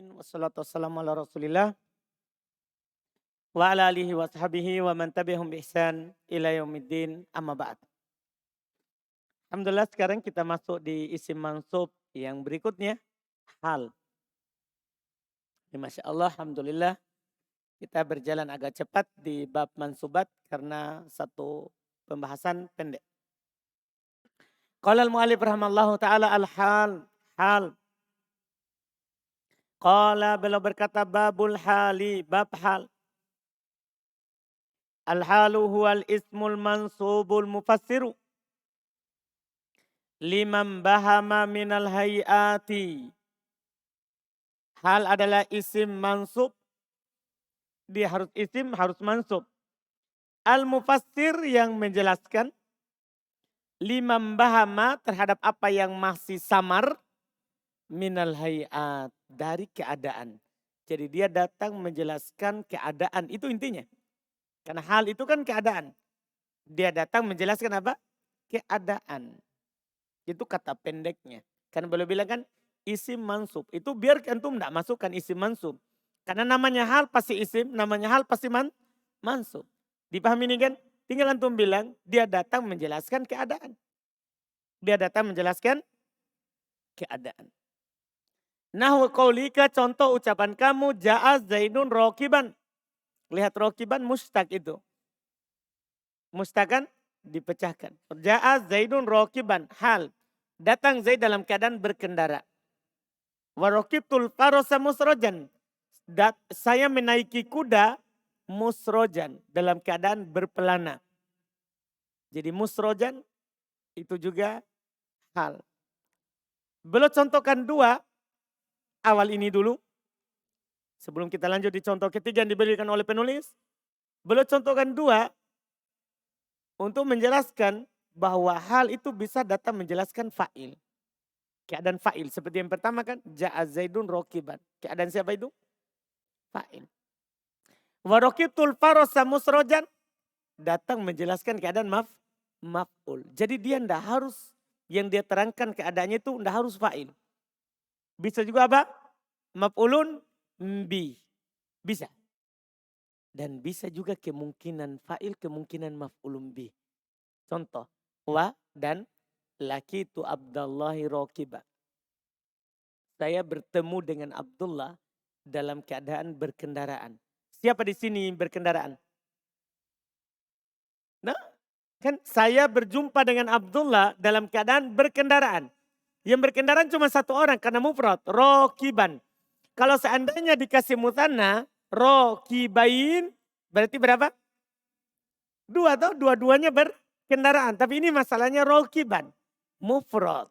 alamin wassalatu wassalamu ala Rasulillah wa ala alihi wa sahbihi wa man tabi'ahum bi ihsan ila yaumiddin amma ba'd. Alhamdulillah sekarang kita masuk di isim mansub yang berikutnya hal. Ya, Masya Allah, Alhamdulillah kita berjalan agak cepat di bab mansubat karena satu pembahasan pendek. Qala al-mu'allif rahimallahu ta'ala al-hal. Hal. Qala beliau berkata babul hali, bab hal. Al-halu huwal ismul mansubul mufassiru. Liman bahama minal hayati. Hal adalah isim mansub. Dia harus isim, harus mansub. Al-mufassir yang menjelaskan. Liman bahama terhadap apa yang masih samar. Minal hayat. Dari keadaan. Jadi dia datang menjelaskan keadaan. Itu intinya. Karena hal itu kan keadaan. Dia datang menjelaskan apa? Keadaan. Itu kata pendeknya. Karena boleh bilang kan isim mansub. Itu biar antum tidak masukkan isim mansub. Karena namanya hal pasti isim, namanya hal pasti mansub. Dipahami ini kan? Tinggal antum bilang dia datang menjelaskan keadaan. Dia datang menjelaskan keadaan. Nahwu qaulika, contoh ucapan kamu, ja'a Zaidun rokiban. Lihat rokiban mustaq itu. Mustaq kan dipecahkan. Ja'a Zaidun rokiban, hal. Datang Zaid dalam keadaan berkendara. Warokibtul farosa musrojan. Saya menaiki kuda musrojan. Dalam keadaan berpelana. Jadi musrojan itu juga hal. Beliau contohkan dua. Awal ini dulu. Sebelum kita lanjut di contoh ketiga yang diberikan oleh penulis. Beliau contohkan dua. Untuk menjelaskan bahwa hal itu bisa datang menjelaskan fa'il. Keadaan fa'il. Seperti yang pertama kan. Ja'a Zaidun rokiban. Keadaan siapa itu? Fa'il. Warokibtul farosa musrojan. Datang menjelaskan keadaan maf'ul. Jadi dia tidak harus. Yang dia terangkan keadaannya itu tidak harus fa'il. Bisa juga apa? Maf'ulun bi. Bisa. Dan bisa juga kemungkinan fa'il, kemungkinan maf'ulun bi. Contoh. Wa dan laki itu Abdullahi rokiba. Saya bertemu dengan Abdullah dalam keadaan berkendaraan. Siapa di sini berkendaraan? Nah, kan saya berjumpa dengan Abdullah dalam keadaan berkendaraan. Yang berkendaraan cuma satu orang karena mufrad, rokiban. Kalau seandainya dikasih mutanna, rokibain, berarti berapa? Dua atau dua-duanya berkendaraan. Tapi ini masalahnya rokiban, mufrad.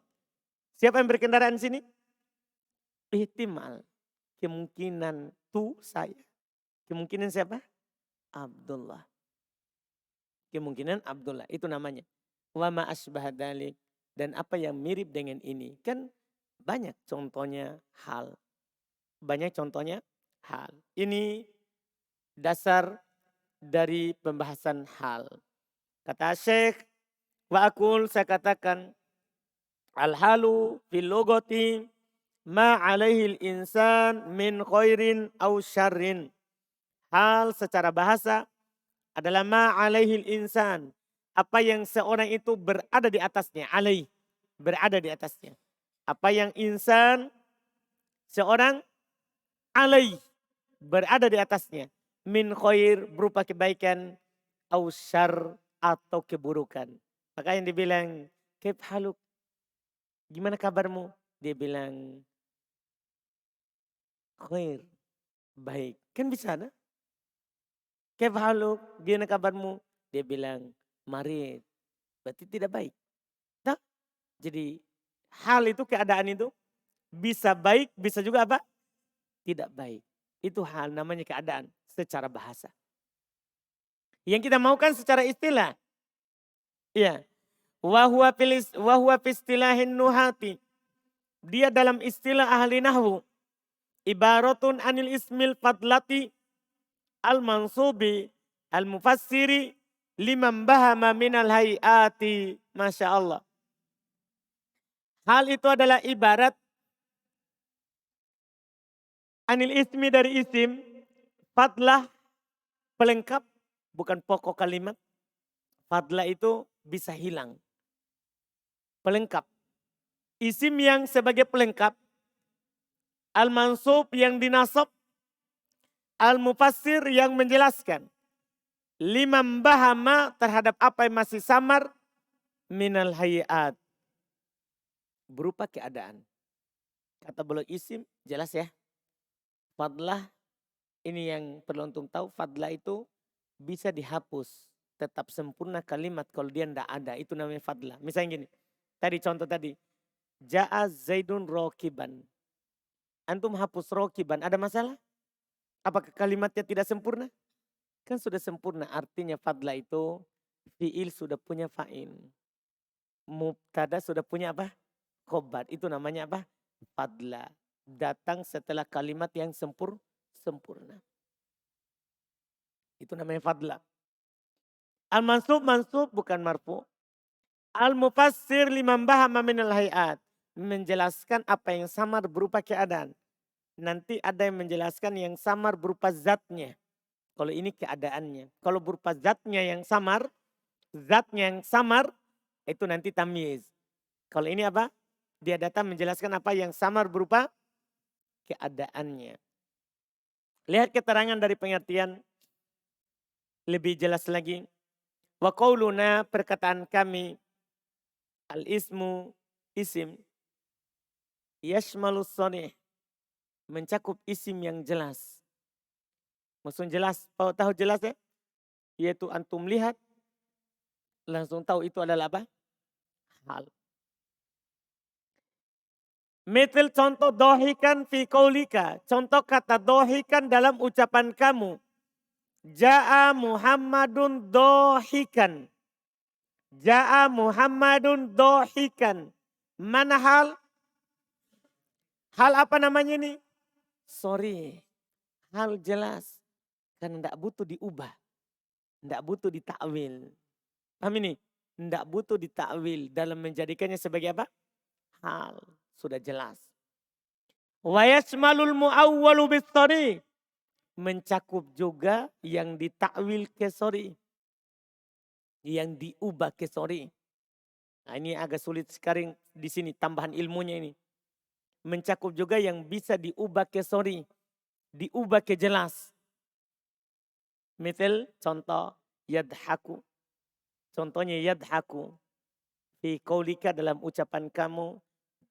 Siapa yang berkendaraan sini? Ihtimal. Kemungkinan tu saya. Kemungkinan siapa? Abdullah. Kemungkinan Abdullah. Itu namanya. Wa ma asbah dalik. Dan apa yang mirip dengan ini. Kan banyak contohnya hal. Banyak contohnya hal. Ini dasar dari pembahasan hal. Kata Syekh. Wa akul, saya katakan. Al-halu fil lugati ma alaihil insan min khairin au syarrin. Hal secara bahasa adalah ma alaihil insan. Apa yang seorang itu berada di atasnya. Alaih. Berada di atasnya. Apa yang insan seorang alaih. Berada di atasnya. Min khair berupa kebaikan. Au syar atau keburukan. Maka yang dibilang. Kaif haluk. Gimana kabarmu? Dia bilang. Khair. Baik. Kan bisa nah? Kaif haluk. Gimana kabarmu? Dia bilang. Marid. Berarti tidak baik. Nah, jadi hal itu, keadaan itu bisa baik, bisa juga apa? Tidak baik. Itu hal namanya keadaan secara bahasa. Yang kita maukan secara istilah. Iya. Wahuwa fistilahin nuhati. Dia dalam istilah ahli nahwu. Ibaratun anil ismil fadlati al-mansubi al-mufassiri liman bahama minal hayati. Masya Allah. Hal itu adalah ibarat Anil ismi dari isim. Fadlah pelengkap. Bukan pokok kalimat. Fadlah itu bisa hilang. Pelengkap. Isim yang sebagai pelengkap. Al-mansub yang dinasab. Al-mufassir yang menjelaskan. Liman bahama terhadap apa yang masih samar. Minal hayat. Berupa keadaan. Kata beliau isim jelas ya. Fadlah ini yang perlu untuk tahu. Fadlah itu bisa dihapus. Tetap sempurna kalimat kalau dia tidak ada. Itu namanya fadlah. Misalnya gini. Tadi contoh tadi. Ja'a Zaidun rokiban. Antum hapus rokiban. Ada masalah? Apakah kalimatnya tidak sempurna? Kan sudah sempurna. Artinya fadlah itu. Fi'il sudah punya fa'il. Mubtada sudah punya apa? Khobar. Itu namanya apa? Fadlah. Datang setelah kalimat yang sempurna. Itu namanya fadlah. Al-mansub, mansub bukan marfu. Al-mufassir liman bahama minal hayat. Menjelaskan apa yang samar berupa keadaan. Nanti ada yang menjelaskan yang samar berupa zatnya. Kalau ini keadaannya. Kalau berupa zatnya yang samar, itu nanti tamyiz. Kalau ini apa? Dia datang menjelaskan apa yang samar berupa keadaannya. Lihat keterangan dari pengertian lebih jelas lagi. Wa qauluna perkataan kami al-ismu isim yashmalus sonih mencakup isim yang jelas. Maksudnya jelas, tahu jelas ya? Yaitu antum lihat langsung tahu itu adalah apa? Hal. Metel contoh dohikan fi qaulika. Contoh kata dohikan dalam ucapan kamu. Ja'a Muhammadun dohikan. Ja'a Muhammadun dohikan. Mana hal? Hal apa namanya ini? Sorry. Hal jelas. Kan tidak butuh diubah. Tidak butuh ditakwil. Paham ini? Tidak butuh ditakwil dalam menjadikannya sebagai apa? Hal. Sudah jelas. Wa yashmalul mu'awwalu bis-sorry. Mencakup juga yang ditakwil ke sorry. Yang diubah ke sorry. Nah ini agak sulit sekarang di sini tambahan ilmunya ini. Mencakup juga yang bisa diubah ke sorry. Diubah ke jelas. Misal contoh yadhaku. Contohnya yadhaku. Fi qaulika dalam ucapan kamu.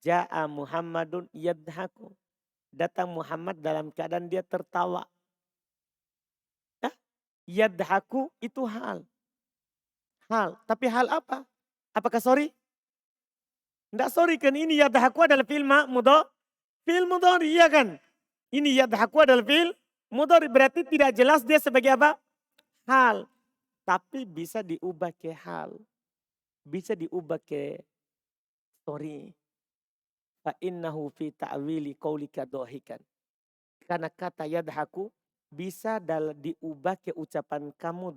Ja'a Muhammadun yadhaku. Datang Muhammad dalam keadaan dia tertawa. Yadhaku itu hal. Hal. Tapi hal apa? Apakah sorry? Tidak sorry kan ini yadhaku adalah fi'il mudhari. Fi'il mudhari iya kan? Ini yadhaku adalah fi'il mudhari. Berarti tidak jelas dia sebagai apa? Hal. Tapi bisa diubah ke hal. Bisa diubah ke sorry. Fa innahu fi ta'wili qaulika dohikan. Karena kata yadhaku bisa diubah ke ucapan kamu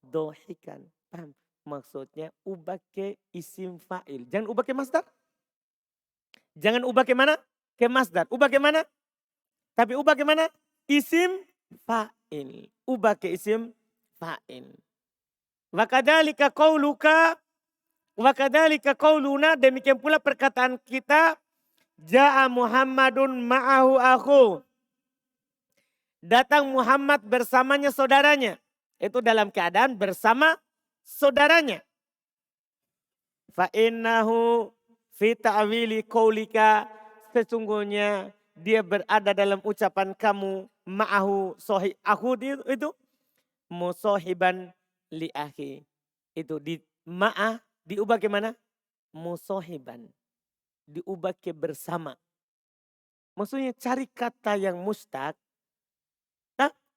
dohikan. Paham? Maksudnya ubah ke isim fa'il. Jangan ubah ke masdar. Jangan ubah ke mana? Ke masdar. Ubah ke mana? Tapi ubah ke mana? Isim fa'il. Ubah ke isim fa'il. Wa kadzalika qauluka wa kadzalika qauluna, demikian pula perkataan kita Ja'a Muhammadun ma'ahu akhu. Datang Muhammad bersamanya saudaranya. Itu dalam keadaan bersama saudaranya. Fa innahu fi ta'wili qaulika, sesungguhnya dia berada dalam ucapan kamu ma'ahu sohi aku itu musohiban li akhi. Itu di ma'ah diubah ke mana? Musohiban. Diubah ke bersama. Maksudnya cari kata yang mustaq.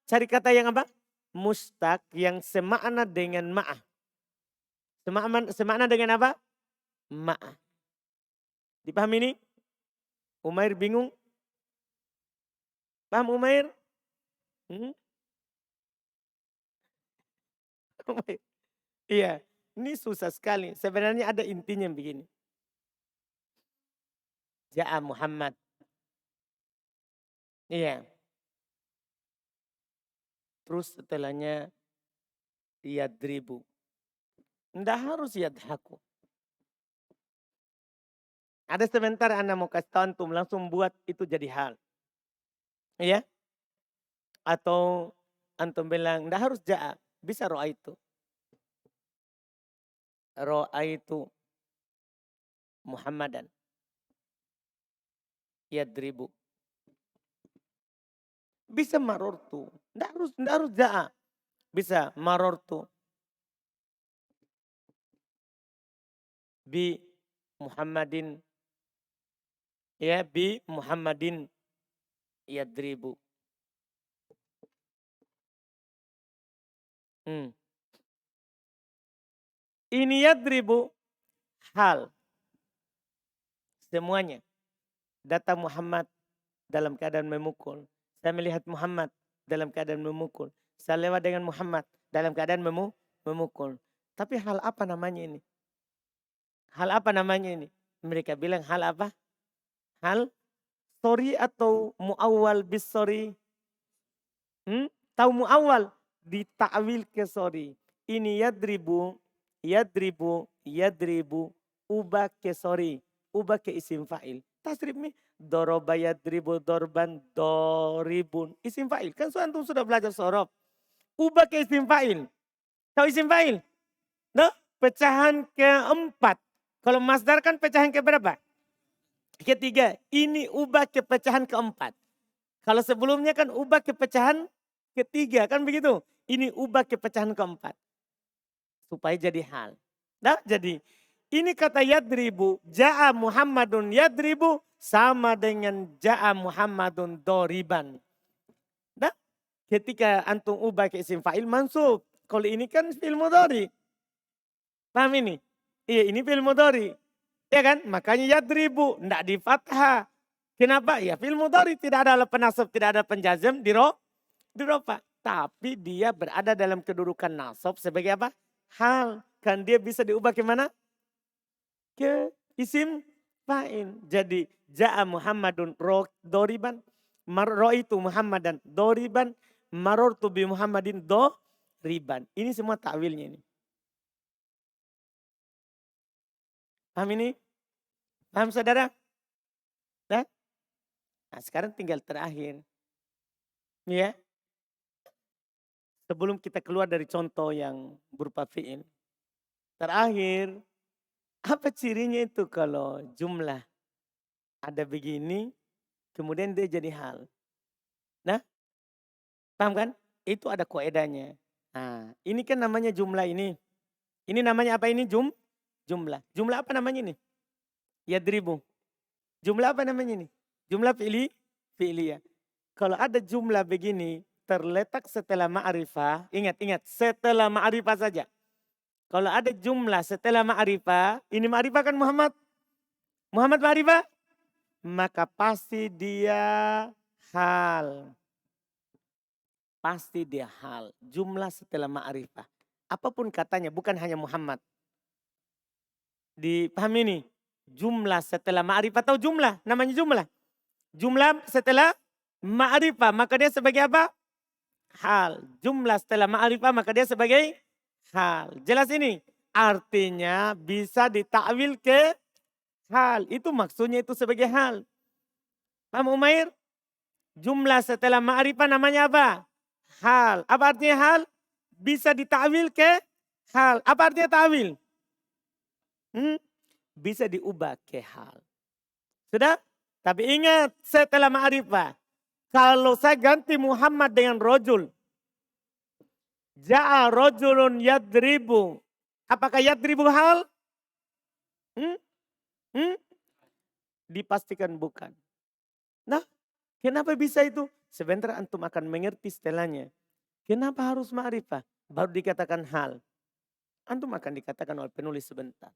Cari kata yang apa? Mustaq yang semakna dengan ma'ah. Semakna dengan apa? Ma'ah. Dipahami ini? Umair bingung? Paham Umair? Umair? Iya, ini susah sekali. Sebenarnya ada intinya begini. Ja'a Muhammad. Iya. Terus setelahnya yadribu. Nggak harus yadhaku. Ada sebentar Anda mau kasih tahu antum langsung buat itu jadi hal. Iya. Atau antum bilang nggak harus ja'a. Bisa ro'a itu. Ro'a itu Muhammadan. Yadribu. Bisa marortu. Nggak harus ja'a. Bisa marortu. Bi Muhammadin. Ya, bi Muhammadin yadribu. Ini yadribu hal. Semuanya. Datang Muhammad dalam keadaan memukul. Saya melihat Muhammad dalam keadaan memukul. Saya lewat dengan Muhammad dalam keadaan memukul. Tapi hal apa namanya ini? Hal apa namanya ini? Mereka bilang hal apa? Hal sorry atau mu'awwal bis sorry? Tahu mu'awwal? Ditakwil ke sorry. Ini yadribu, ubah ke sorry. Ubah ke isim fa'il. Tasrif nih. Doroba yadribu dorban doribun. Isim fa'il. Kan antum sudah belajar sorob. Ubah ke isim fa'il. Tahu isim fa'il? Nah, pecahan keempat. Kalau masdar kan pecahan ke berapa? Ketiga. Ini ubah ke pecahan keempat. Kalau sebelumnya kan ubah ke pecahan ketiga. Kan begitu? Ini ubah ke pecahan keempat. Supaya jadi hal. Nah, jadi ini kata yadribu. Ja'a Muhammadun yadribu. Sama dengan ja'a Muhammadun doriban. Nah, ketika antum ubah ke isim fa'il mansub. Kalau ini kan fi'il mudhari. Paham ini? Iya, ini fi'il mudhari. Ya kan? Makanya yadribu. Tidak di fathah. Kenapa? Ya fi'il mudhari. Tidak ada penasab, tidak ada penjazm. Di rofa. Tapi dia berada dalam kedudukan nasab sebagai apa? Hal. Kan dia bisa diubah ke mana? Ke isim fa'il. Jadi ja'a Muhammadun doriban. Ro'itu Muhammadan doriban. Marortu bi Muhammadin doriban. Ini semua takwilnya ini. Paham ini? Paham saudara? Nah, sekarang tinggal terakhir. Ya. Sebelum kita keluar dari contoh yang berupa fi'il. Terakhir, apa cirinya itu kalau jumlah ada begini, kemudian dia jadi hal. Nah, paham kan? Itu ada kaedahnya. Nah, ini kan namanya jumlah ini. Ini namanya apa ini? Jumlah. Jumlah apa namanya ini? Yadribu. Jumlah apa namanya ini? Jumlah fi'liyah. Kalau ada jumlah begini, terletak setelah ma'rifah. Ingat, setelah ma'rifah saja. Kalau ada jumlah setelah ma'rifah, ini ma'rifah kan Muhammad. Muhammad ma'rifah, maka pasti dia hal. Pasti dia hal. Jumlah setelah ma'rifah. Apapun katanya, bukan hanya Muhammad. Dipahami ini? Jumlah setelah ma'rifah atau jumlah, namanya jumlah. Jumlah setelah ma'rifah, maka dia sebagai apa? Hal. Jumlah setelah ma'rifah, maka dia sebagai hal. Jelas ini? Artinya bisa ditakwil ke hal. Itu maksudnya itu sebagai hal. Paham Umair? Jumlah setelah ma'rifah namanya apa? Hal. Apa artinya hal? Bisa ditakwil ke hal. Apa artinya takwil? Bisa diubah ke hal. Sudah? Tapi ingat setelah ma'rifah. Kalau saya ganti Muhammad dengan rojul. Ja'a rojulun yadribu. Apakah yadribu hal? Dipastikan bukan. Nah, kenapa bisa itu? Sebentar antum akan mengerti setelahnya. Kenapa harus ma'rifah? Baru dikatakan hal. Antum akan dikatakan oleh penulis sebentar.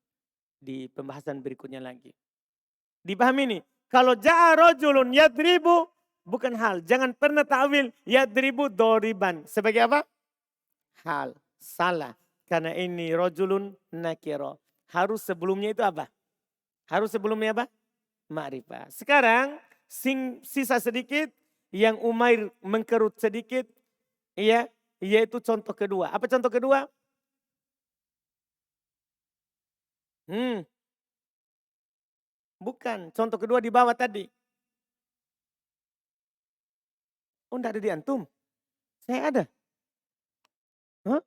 Di pembahasan berikutnya lagi. Dipahami ini? Kalau ja'a rojulun yadribu, bukan hal. Jangan pernah ta'wil yadribu doriban. Sebagai apa? Hal. Salah. Karena ini rojulun nakiro. Harus sebelumnya itu apa? Harus sebelumnya apa? Ma'rifah. Sekarang sisa sedikit. yang Umair mengkerut sedikit, ya, yaitu contoh kedua. Apa contoh kedua? Bukan, contoh kedua di bawah tadi. Oh, enggak ada di antum. Saya ada. Hah?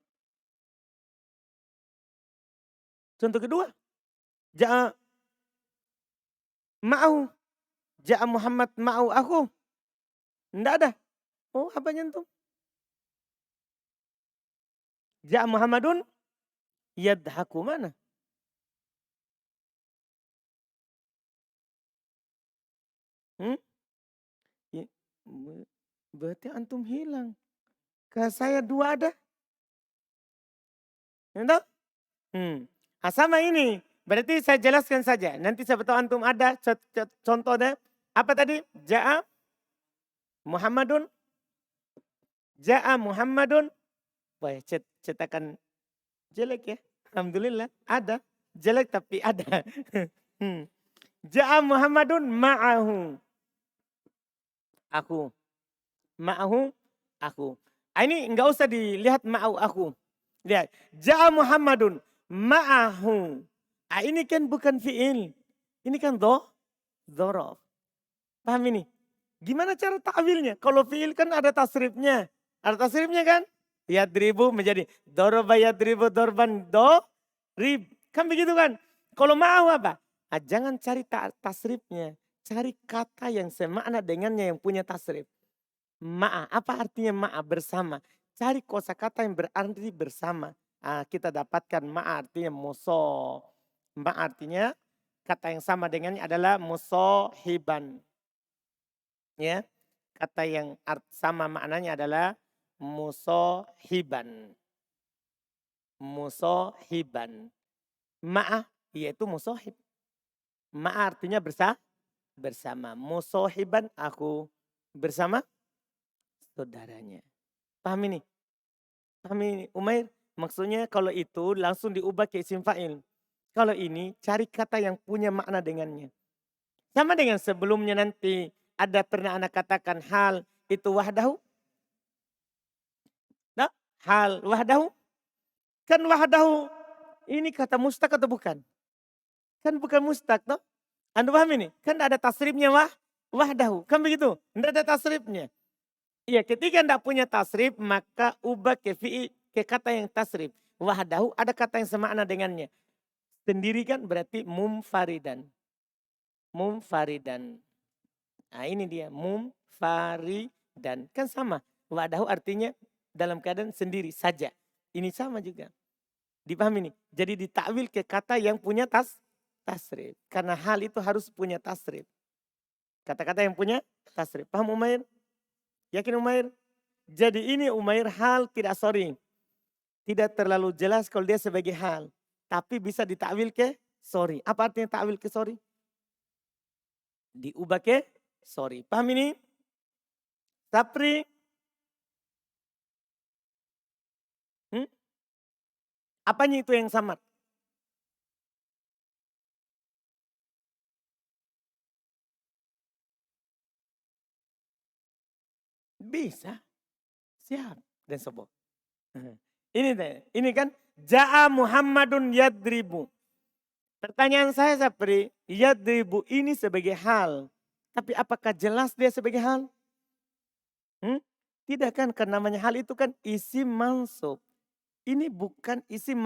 Contoh kedua. Ja'a ma'ahu. Ja'a Muhammad ma'ahu aku. Enggak ada. Oh, apanya antum? Ja'a Muhammadun yadhaku mana? Ya, berarti antum hilang. Ke saya dua ada. Entah? Sama ini. Berarti saya jelaskan saja. Nanti siapa tahu antum ada contohnya. Apa tadi? Muhammadun. Ja'a Muhammadun. Wah, cetakan jelek ya. Alhamdulillah ada. Jelek tapi ada. Ja'a Muhammadun ma'ahu. Aku. Ma'ahu. Aku. Ini enggak usah dilihat ma'ahu aku. Lihat. Ja'a Muhammadun ma'ahu. Ini kan bukan fi'il. Ini kan dhorof. Paham ini? Gimana cara ta'wilnya? Kalau fi'il kan ada tasrifnya. Ada tasrifnya kan? Yadribu menjadi doroba yadribu dorban rib. Kan begitu kan? Kalau ma'ahu apa? Jangan cari tasrifnya. Cari kata yang semakna dengannya yang punya tasrif. Ma'a. Apa artinya ma'a? Bersama. Cari kosakata yang berarti bersama. Kita dapatkan ma'a artinya muso. Ma'a artinya kata yang sama dengannya adalah musohiban. Ya. Kata yang sama maknanya adalah musohiban. Musohiban. Ma'a yaitu musohib. Ma'a artinya bersama. Musohiban aku bersama saudaranya. Paham ini? Paham ini Umair? Maksudnya kalau itu langsung diubah ke isim fa'il. Kalau ini cari kata yang punya makna dengannya. Sama dengan sebelumnya nanti ada pernah anak katakan hal itu wahdahu. Nah, hal wahdahu. Kan wahdahu ini kata mustaq atau bukan? Kan bukan mustaq toh? Anda paham ini? Kan ada tasrifnya wahdahu. Kan begitu? Tidak ada tasrifnya. Iya, ketika tidak punya tasrif maka ubah ke kata yang tasrif. Wahdahu ada kata yang semakna dengannya. Sendiri kan berarti mumfaridan. Mumfaridan. Ini dia mumfaridan. Kan sama. Wahdahu artinya dalam keadaan sendiri saja. Ini sama juga. Dipahami nih? Jadi ditakwil ke kata yang punya tasrif. Karena hal itu harus punya tasrif. Kata-kata yang punya tasrif. Paham Umair? Yakin Umair? Jadi ini Umair hal tidak sorry. Tidak terlalu jelas kalau dia sebagai hal. Tapi bisa ditakwil ke sorry. Apa artinya takwil ke sorry? Diubah ke sorry. Paham ini? Sapri? Apanya itu yang samar? Bisa. Siap. Dan sobo. Ini kan. Ja'a Muhammadun yadribu. Pertanyaan saya Sapri. Yadribu ini sebagai hal. Tapi apakah jelas dia sebagai hal? Tidak kan. Karena namanya hal itu kan isim mansub. Ini bukan isim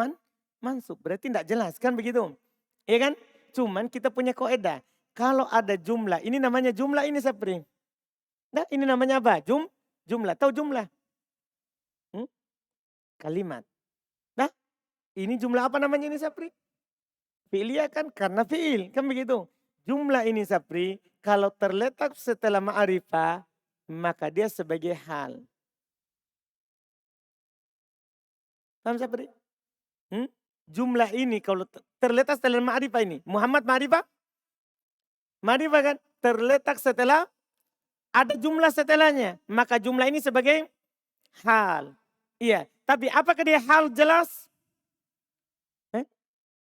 mansub. Berarti tidak jelas kan begitu. Iya kan? Cuman kita punya kaidah. Kalau ada jumlah. Ini namanya jumlah ini Sapri. Nah ini namanya apa? Jumlah. Tahu jumlah? Kalimat. Nah ini jumlah apa namanya ini Sapri? Fi'liyah kan karena fi'il. Kan begitu. Jumlah ini Sapri. Kalau terletak setelah ma'rifah. Maka dia sebagai hal. Paham Sapri? Jumlah ini kalau terletak setelah ma'rifah ini. Muhammad ma'rifah? Ma'rifah kan? Terletak setelah ada jumlah setelahnya. Maka jumlah ini sebagai hal. Iya. Tapi apakah dia hal jelas?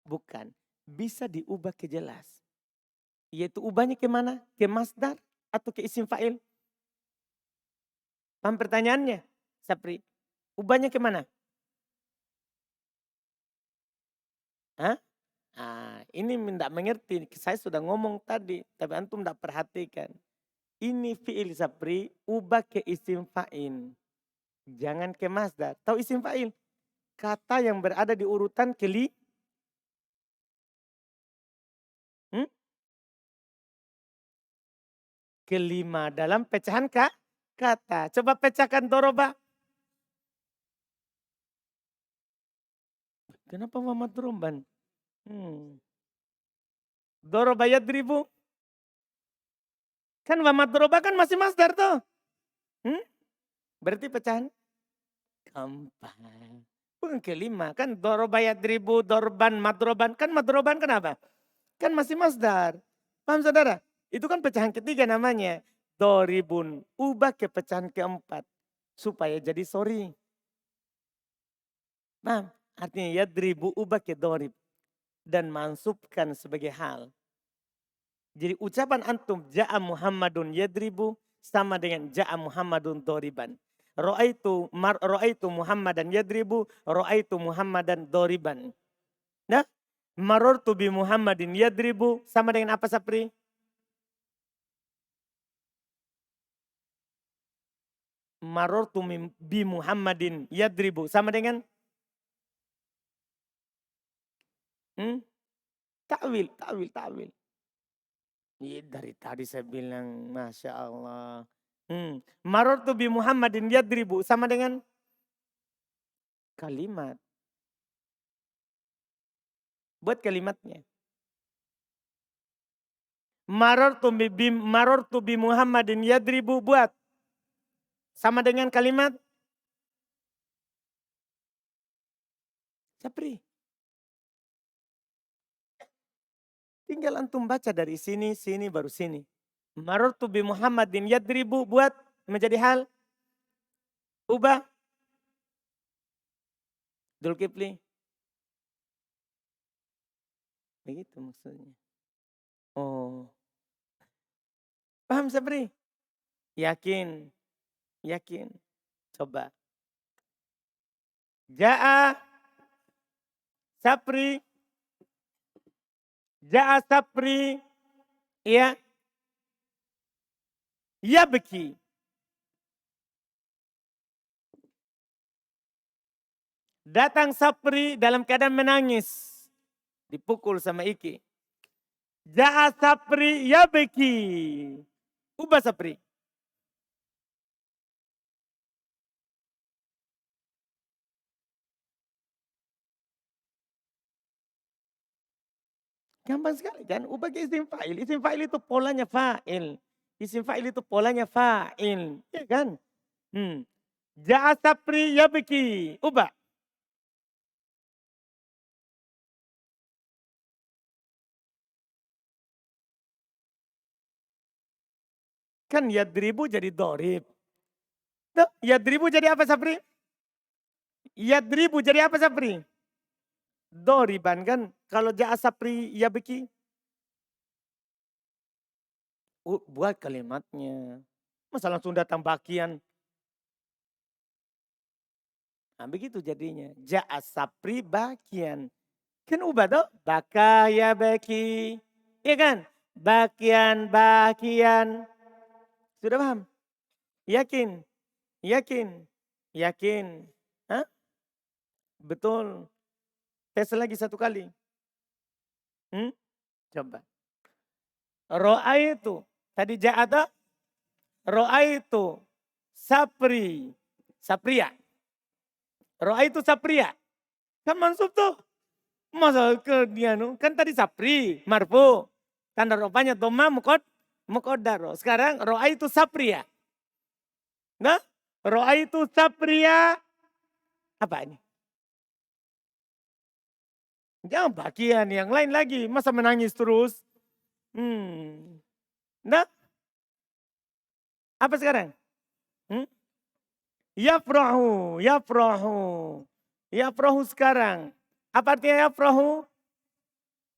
Bukan. Bisa diubah ke jelas. Yaitu ubahnya ke mana? Ke masdar atau ke isim fa'il? Paham pertanyaannya? Sapri. Ubahnya kemana? Hah? Ini tidak mengerti. Saya sudah ngomong tadi. Tapi antum tidak perhatikan. Ini fi'il sapri. Ubah ke isim fa'il. Jangan ke masdar. Tahu isim fa'il? Kata yang berada di urutan kelima dalam pecahan kata. Coba pecahkan doroba. Kenapa Muhammad Romban? Doroba yadribu. Kan Muhammad Doroba kan masih masdar tuh. Berarti pecahan keempat. Bukan kelima. Kan doroba yadribu, dorban, madroban. Kan madroban kenapa? Kan masih masdar. Paham saudara? Itu kan pecahan ketiga namanya. Doribun. Ubah ke pecahan keempat. Supaya jadi sorry. Paham? Artinya yadribu ubah ke dorib. Dan mansubkan sebagai hal. Jadi ucapan antum ja'a Muhammadun yadribu sama dengan ja'a Muhammadun doriban. Ro'aitu Muhammadan yadribu, ro'aitu Muhammadan doriban. Nah, marortu bi Muhammadin yadribu sama dengan apa Sapri? Marortu bi Muhammadin yadribu sama dengan ta'wil. Dari tadi saya bilang, Masya Allah. Marortu bi Muhammadin yadribu sama dengan kalimat. Buat kalimatnya. Marortu bi Muhammadin yadribu buat. Sama dengan kalimat. Sapri. Tinggal antum baca dari sini, baru sini. Marortu bi Muhammadin yadribu buat menjadi hal. Ubah. Dzulkifli. Begitu maksudnya. Oh. Paham Sapri? Yakin. Coba. Ja'a Sapri. Ya. Ya beki. Datang Sapri dalam keadaan menangis. Dipukul sama Iki. Ja'a Sapri ya beki. Ubah Sapri. Gampang sekali kan. Ubah ke isim fa'il. Isim fa'il itu polanya fa'il. Ya kan? Ja'a Sapri ya beki. Ubah. Kan yadribu jadi dorib. Yadribu jadi apa Sapri? Doriban kan. Kalau ja'a Sapri ya beki. Buat kalimatnya. Masa langsung datang bakian. Nah, begitu jadinya. Ja'a Sapri bakian. Kan ubah tuh. Baka ya baki. Iya kan? Bakian. Sudah paham? Yakin. Hah? Betul. Tes lagi satu kali. Coba. Ro'a itu. Tadi ja'ata. Ro'a itu. Sapria. Ro'a itu sapria. Kan mansub tuh. Masa ke dia kan tadi sapri. Marfu. Tanda rupanya doma mukodaro. Sekarang ro'a itu sapria. Nah. Ro'a itu sapria. Apa ini? Jangan bagian yang lain lagi. Masa menangis terus? Nah. Apa sekarang? Yafrahu. Yafrahu sekarang. Apa artinya yafrahu?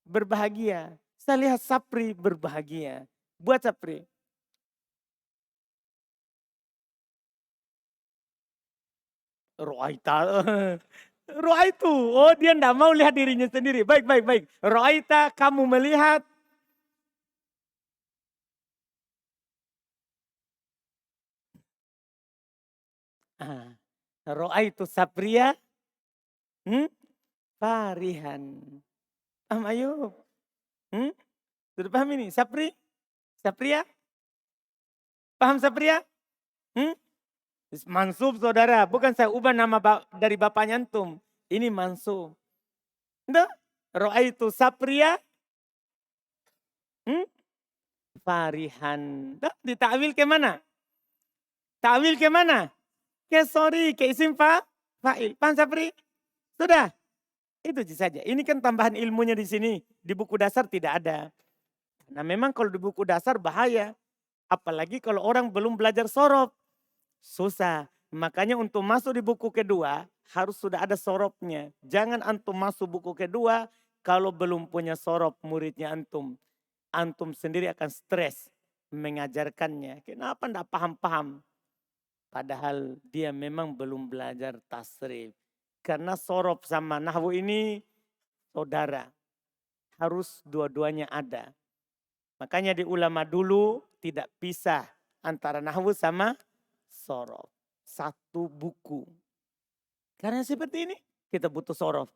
Berbahagia. Saya lihat Sapri berbahagia. Buat Sapri. Ro'aita. Ro'aitu. Oh dia tidak mau lihat dirinya sendiri. Baik, baik, baik. Ro'aita kamu melihat. Ro'aitu sapria. Farihan. Paham Ayub? Sudah paham ini? Sapria? Paham Sapria? Mansub saudara. Bukan saya ubah nama dari bapaknya antum. Ini mansub. Entah? Ro'aitu sapria. Farihan. Ditakwil ke mana? Takwil ke mana? Ke sorry, ke isim fa'il. Paham Sapri? Sudah. Itu saja. Ini kan tambahan ilmunya di sini. Di buku dasar tidak ada. Nah memang kalau di buku dasar bahaya. Apalagi kalau orang belum belajar sorof. Susah. Makanya untuk masuk di buku kedua harus sudah ada sorofnya. Jangan antum masuk buku kedua kalau belum punya sorof muridnya antum. Antum sendiri akan stres mengajarkannya. Kenapa tidak paham-paham? Padahal dia memang belum belajar tasrif. Karena sorof sama nahwu ini saudara. Harus dua-duanya ada. Makanya di ulama dulu tidak pisah antara nahwu sama sorof. Satu buku. Karena seperti ini kita butuh sorof.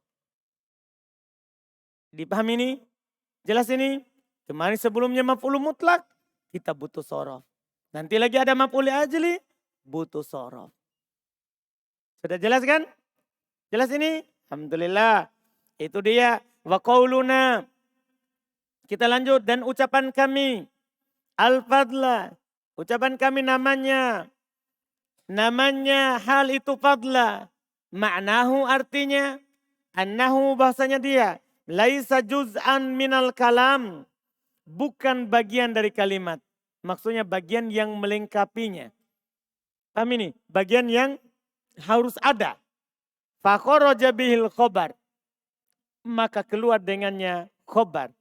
Dipahami ini? Jelas ini? Kemarin sebelumnya maf'ul mutlak kita butuh sorof. Nanti lagi ada maf'ul ajli butuh sorof. Sudah jelas kan? Jelas ini? Alhamdulillah. Itu dia. Wa qauluna. Kita lanjut. Dan ucapan kami. Al-fadla. Ucapan kami namanya. Namanya hal itu fadla. Ma'nahu artinya. Annahu bahasanya dia. Laisa juz'an minal kalam. Bukan bagian dari kalimat. Maksudnya bagian yang melengkapinya. Paham ini? Bagian yang harus ada. Fakharaja bihil khobar. Maka keluar dengannya khobar.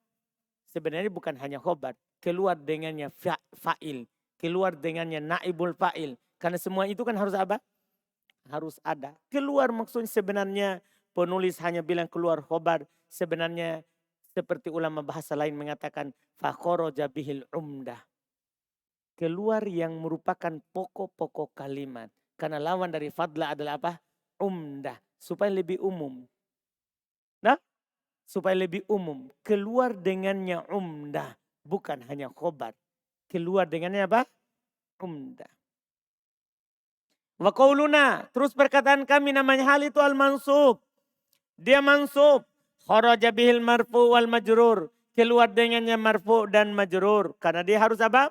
Sebenarnya bukan hanya khobar. Keluar dengannya fa'il. Keluar dengannya naibul fa'il. Karena semua itu kan harus apa? Harus ada. Keluar maksudnya sebenarnya penulis hanya bilang keluar khobar. Sebenarnya seperti ulama bahasa lain mengatakan fakharaja bihil umdah. Keluar yang merupakan pokok-pokok kalimat. Karena lawan dari fadla adalah apa? Umdah. Supaya lebih umum. Nah, supaya lebih umum. Keluar dengannya umdah. Bukan hanya khobar. Keluar dengannya apa? Umdah. Wa qauluna. Terus perkataan kami namanya hal itu al-mansub. Dia mansub. Kharaja bihil marfu wal majrur. Keluar dengannya marfu dan majrur. Karena dia harus apa?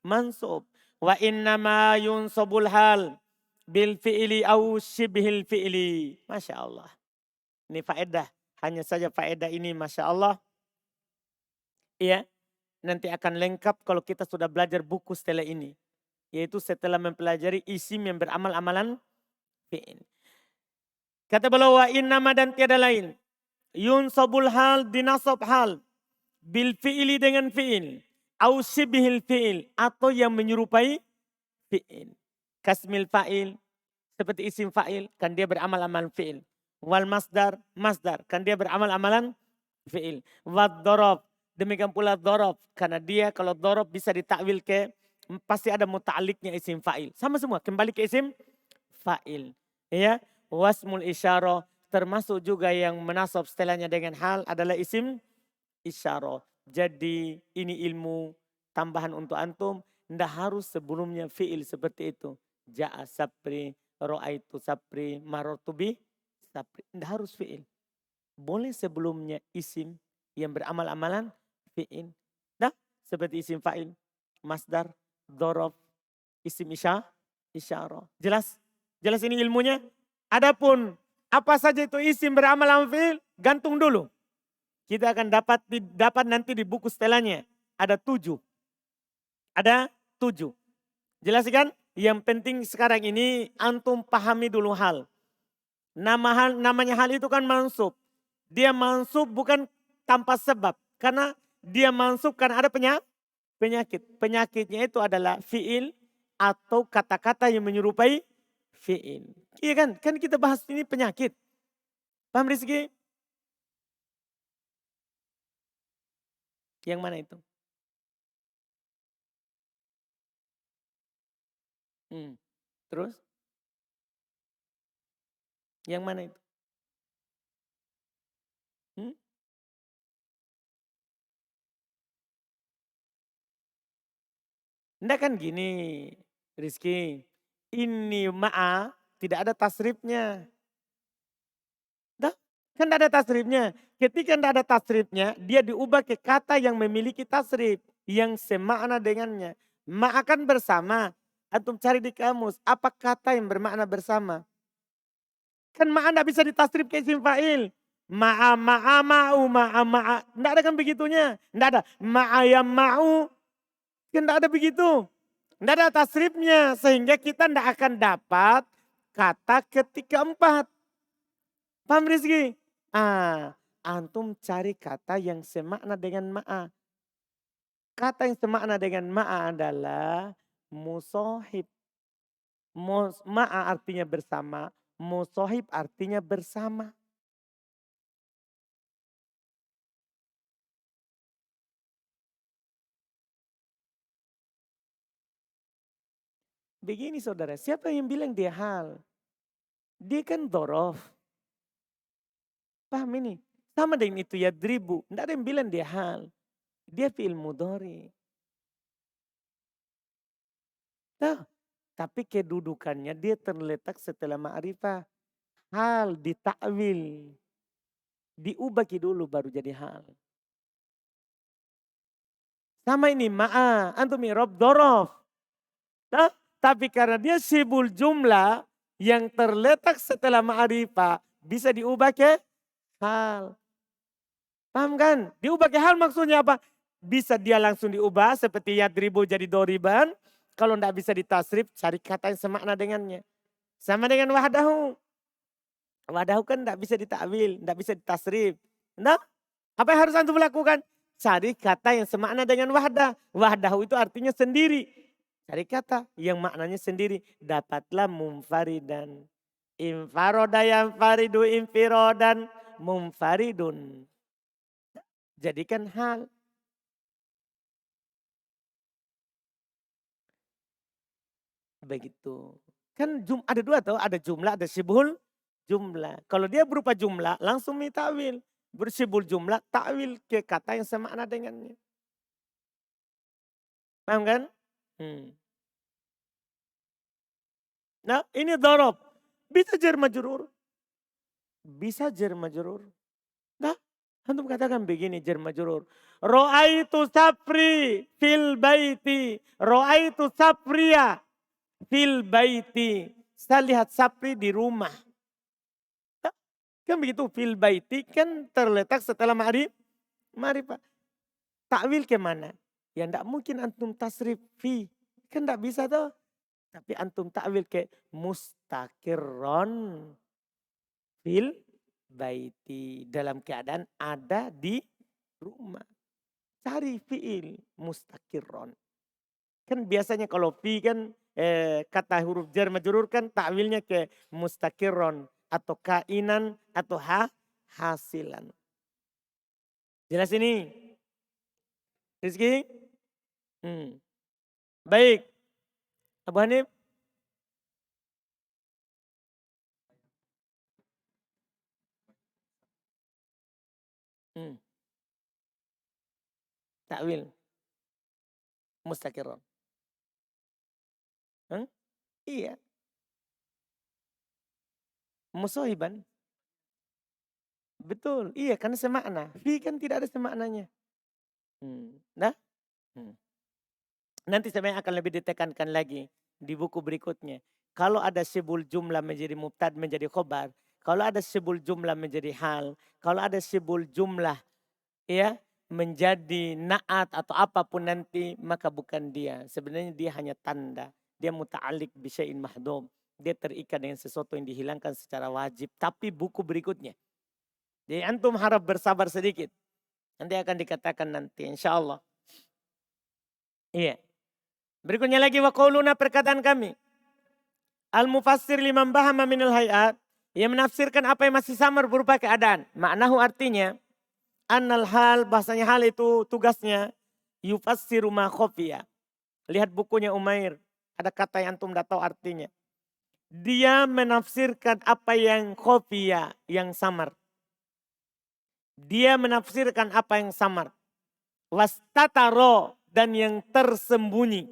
Mansub. Wa innama yunsabul hal bil fi'li au shibhil fi'li. Masya Allah. Ini faedah. Hanya saja faedah ini Masya Allah. Iya. Nanti akan lengkap kalau kita sudah belajar buku setelah ini. Yaitu setelah mempelajari isim yang beramal amalan fi'il. Kata beliau wa innama dan tiada lain. Yunsabul hal dinasab hal. Bil fi'li dengan fi'il. Au shibhil fi'il. Atau yang menyerupai fi'il. Kasmil fa'il. Seperti isim fa'il. Kan dia beramal amalan fi'il. Wal masdar. Masdar. Kan dia beramal amalan fi'il. Wad dorob. Demikian pula dorob. Karena dia kalau dorob bisa ditakwil ke. Pasti ada muta'aliknya isim fa'il. Sama semua. Kembali ke isim fa'il. Ya. Wasmul isyarah. Termasuk juga yang menasab setelahnya dengan hal adalah isim isyarah. Jadi ini ilmu tambahan untuk antum. Tidak harus sebelumnya fi'il seperti itu. Ja'a sapri, ro'aitu sapri, marortubi sapri. Tidak harus fi'il. Boleh sebelumnya isim yang beramal amalan fi'il. Nah, seperti isim fa'il, masdar, dorob, isim isyarah. Jelas? Jelas ini ilmunya? Adapun apa saja itu isim beramal amalan fi'il, gantung dulu. Kita akan dapat nanti di buku setelahnya. Ada 7. Ada 7. Jelas kan? Yang penting sekarang ini antum pahami dulu hal. Namanya hal itu kan mansub. Dia mansub bukan tanpa sebab. Karena dia mansub karena ada penyakit. Penyakitnya itu adalah fi'il atau kata-kata yang menyerupai fi'il. Iya kan? Kan kita bahas ini penyakit. Paham Rizky? Yang mana itu? Terus? Yang mana itu? Hmm? Nggak kan gini, Rizky. Ini ma'a tidak ada tasrifnya. Dah, kan tidak ada tasrifnya. Ketika tidak ada tasrifnya, dia diubah ke kata yang memiliki tasrif. Yang semakna dengannya. Ma'a kan bersama. Antum cari di kamus, apa kata yang bermakna bersama? Kan ma'a tidak bisa ditasrif ke isim fa'il. Ma'a, ma'a, ma'u, ma'a, ma'a. Tidak ada kan begitunya. Tidak ada. Ma'a yang ma'u. Kan tidak ada begitu. Tidak ada tasrifnya. Sehingga kita tidak akan dapat kata ketika empat. Paham Rizky? Antum cari kata yang semakna dengan ma'a. Kata yang semakna dengan ma'a adalah musohib. Ma'a artinya bersama, musohib artinya bersama. Begini saudara, siapa yang bilang dia hal? Dia kan dorof. Paham ini? Sama dengan itu ya dribu. Tidak ada yang bilang dia hal. Dia fi'il mudhari. Nah, tapi kedudukannya dia terletak setelah ma'rifah. Hal ditakwil. Diubah dulu baru jadi hal. Sama ini ma'a. Antum irob dorof. Nah, tapi karena dia sibul jumlah yang terletak setelah ma'rifah. Bisa diubah ke hal. Paham kan? Diubah ke hal maksudnya apa? Bisa dia langsung diubah seperti yadribu jadi doriban. Kalau tidak bisa ditasrif, cari kata yang semakna dengannya. Sama dengan wahdahu. Wahdahu kan tidak bisa ditakwil, tidak bisa ditasrif. Nah, apa yang harus antum lakukan? Cari kata yang semakna dengan wahdah. Wahdahu itu artinya sendiri. Cari kata yang maknanya sendiri. Dapatlah mumfaridan. Infaroda yang faridu infirodan mumfaridun. Jadikan hal. Begitu. Kan ada dua tuh, ada jumlah, ada sibul jumlah. Kalau dia berupa jumlah, langsung mitawil. Bersibul jumlah, takwil ke kata yang semakna dengannya. Paham kan? Nah ini dorob. Bisa jar majrur. Bisa jar majrur. Nah, antum katakan begini jar majrur. Ro'aitu sapri fil baiti. Ro'aitu sapria fil baiti. Saya lihat sapri di rumah. Nah, kan begitu fil baiti kan terletak setelah ma'rifah. Takwil ke mana? Ya enggak mungkin antum tasrif fi. Kan enggak bisa tuh. Tapi antum takwil ke mustakirron fil baiti. Dalam keadaan ada di rumah. Cari fiil mustakirron. Kan biasanya kalau fi kan kata huruf jar majrur kan takwilnya ke mustakirron. Atau kainan atau hasilan. Jelas ini? Rizky? Baik. Abu Hanif? Takwil. Mustakirron. Iya. Musohiban. Betul. Iya karena semakna. Fi kan tidak ada semaknanya. Nah. Nanti saya akan lebih ditekankan lagi di buku berikutnya. Kalau ada sibul jumlah menjadi mubtad menjadi khobar. Kalau ada sibul jumlah menjadi hal. Kalau ada sibul jumlah ya menjadi naat atau apapun nanti maka bukan dia. Sebenarnya dia hanya tanda. Dia muta'alik bisya'in mahdum. Dia terikat dengan sesuatu yang dihilangkan secara wajib. Tapi buku berikutnya. Jadi antum harap bersabar sedikit. Nanti akan dikatakan nanti insya Allah. Iya. Berikutnya lagi wa qauluna perkataan kami. Al-mufassir liman bahama minal hayat. Yang menafsirkan apa yang masih samar berupa keadaan. Maknahu artinya. Annal hal, bahasanya hal itu tugasnya. Yufassiru ma khofiya. Lihat bukunya Umair. Ada kata yang antum tidak tahu artinya. Dia menafsirkan apa yang khofiya, yang samar. Dia menafsirkan apa yang samar. Wastataro, dan yang tersembunyi.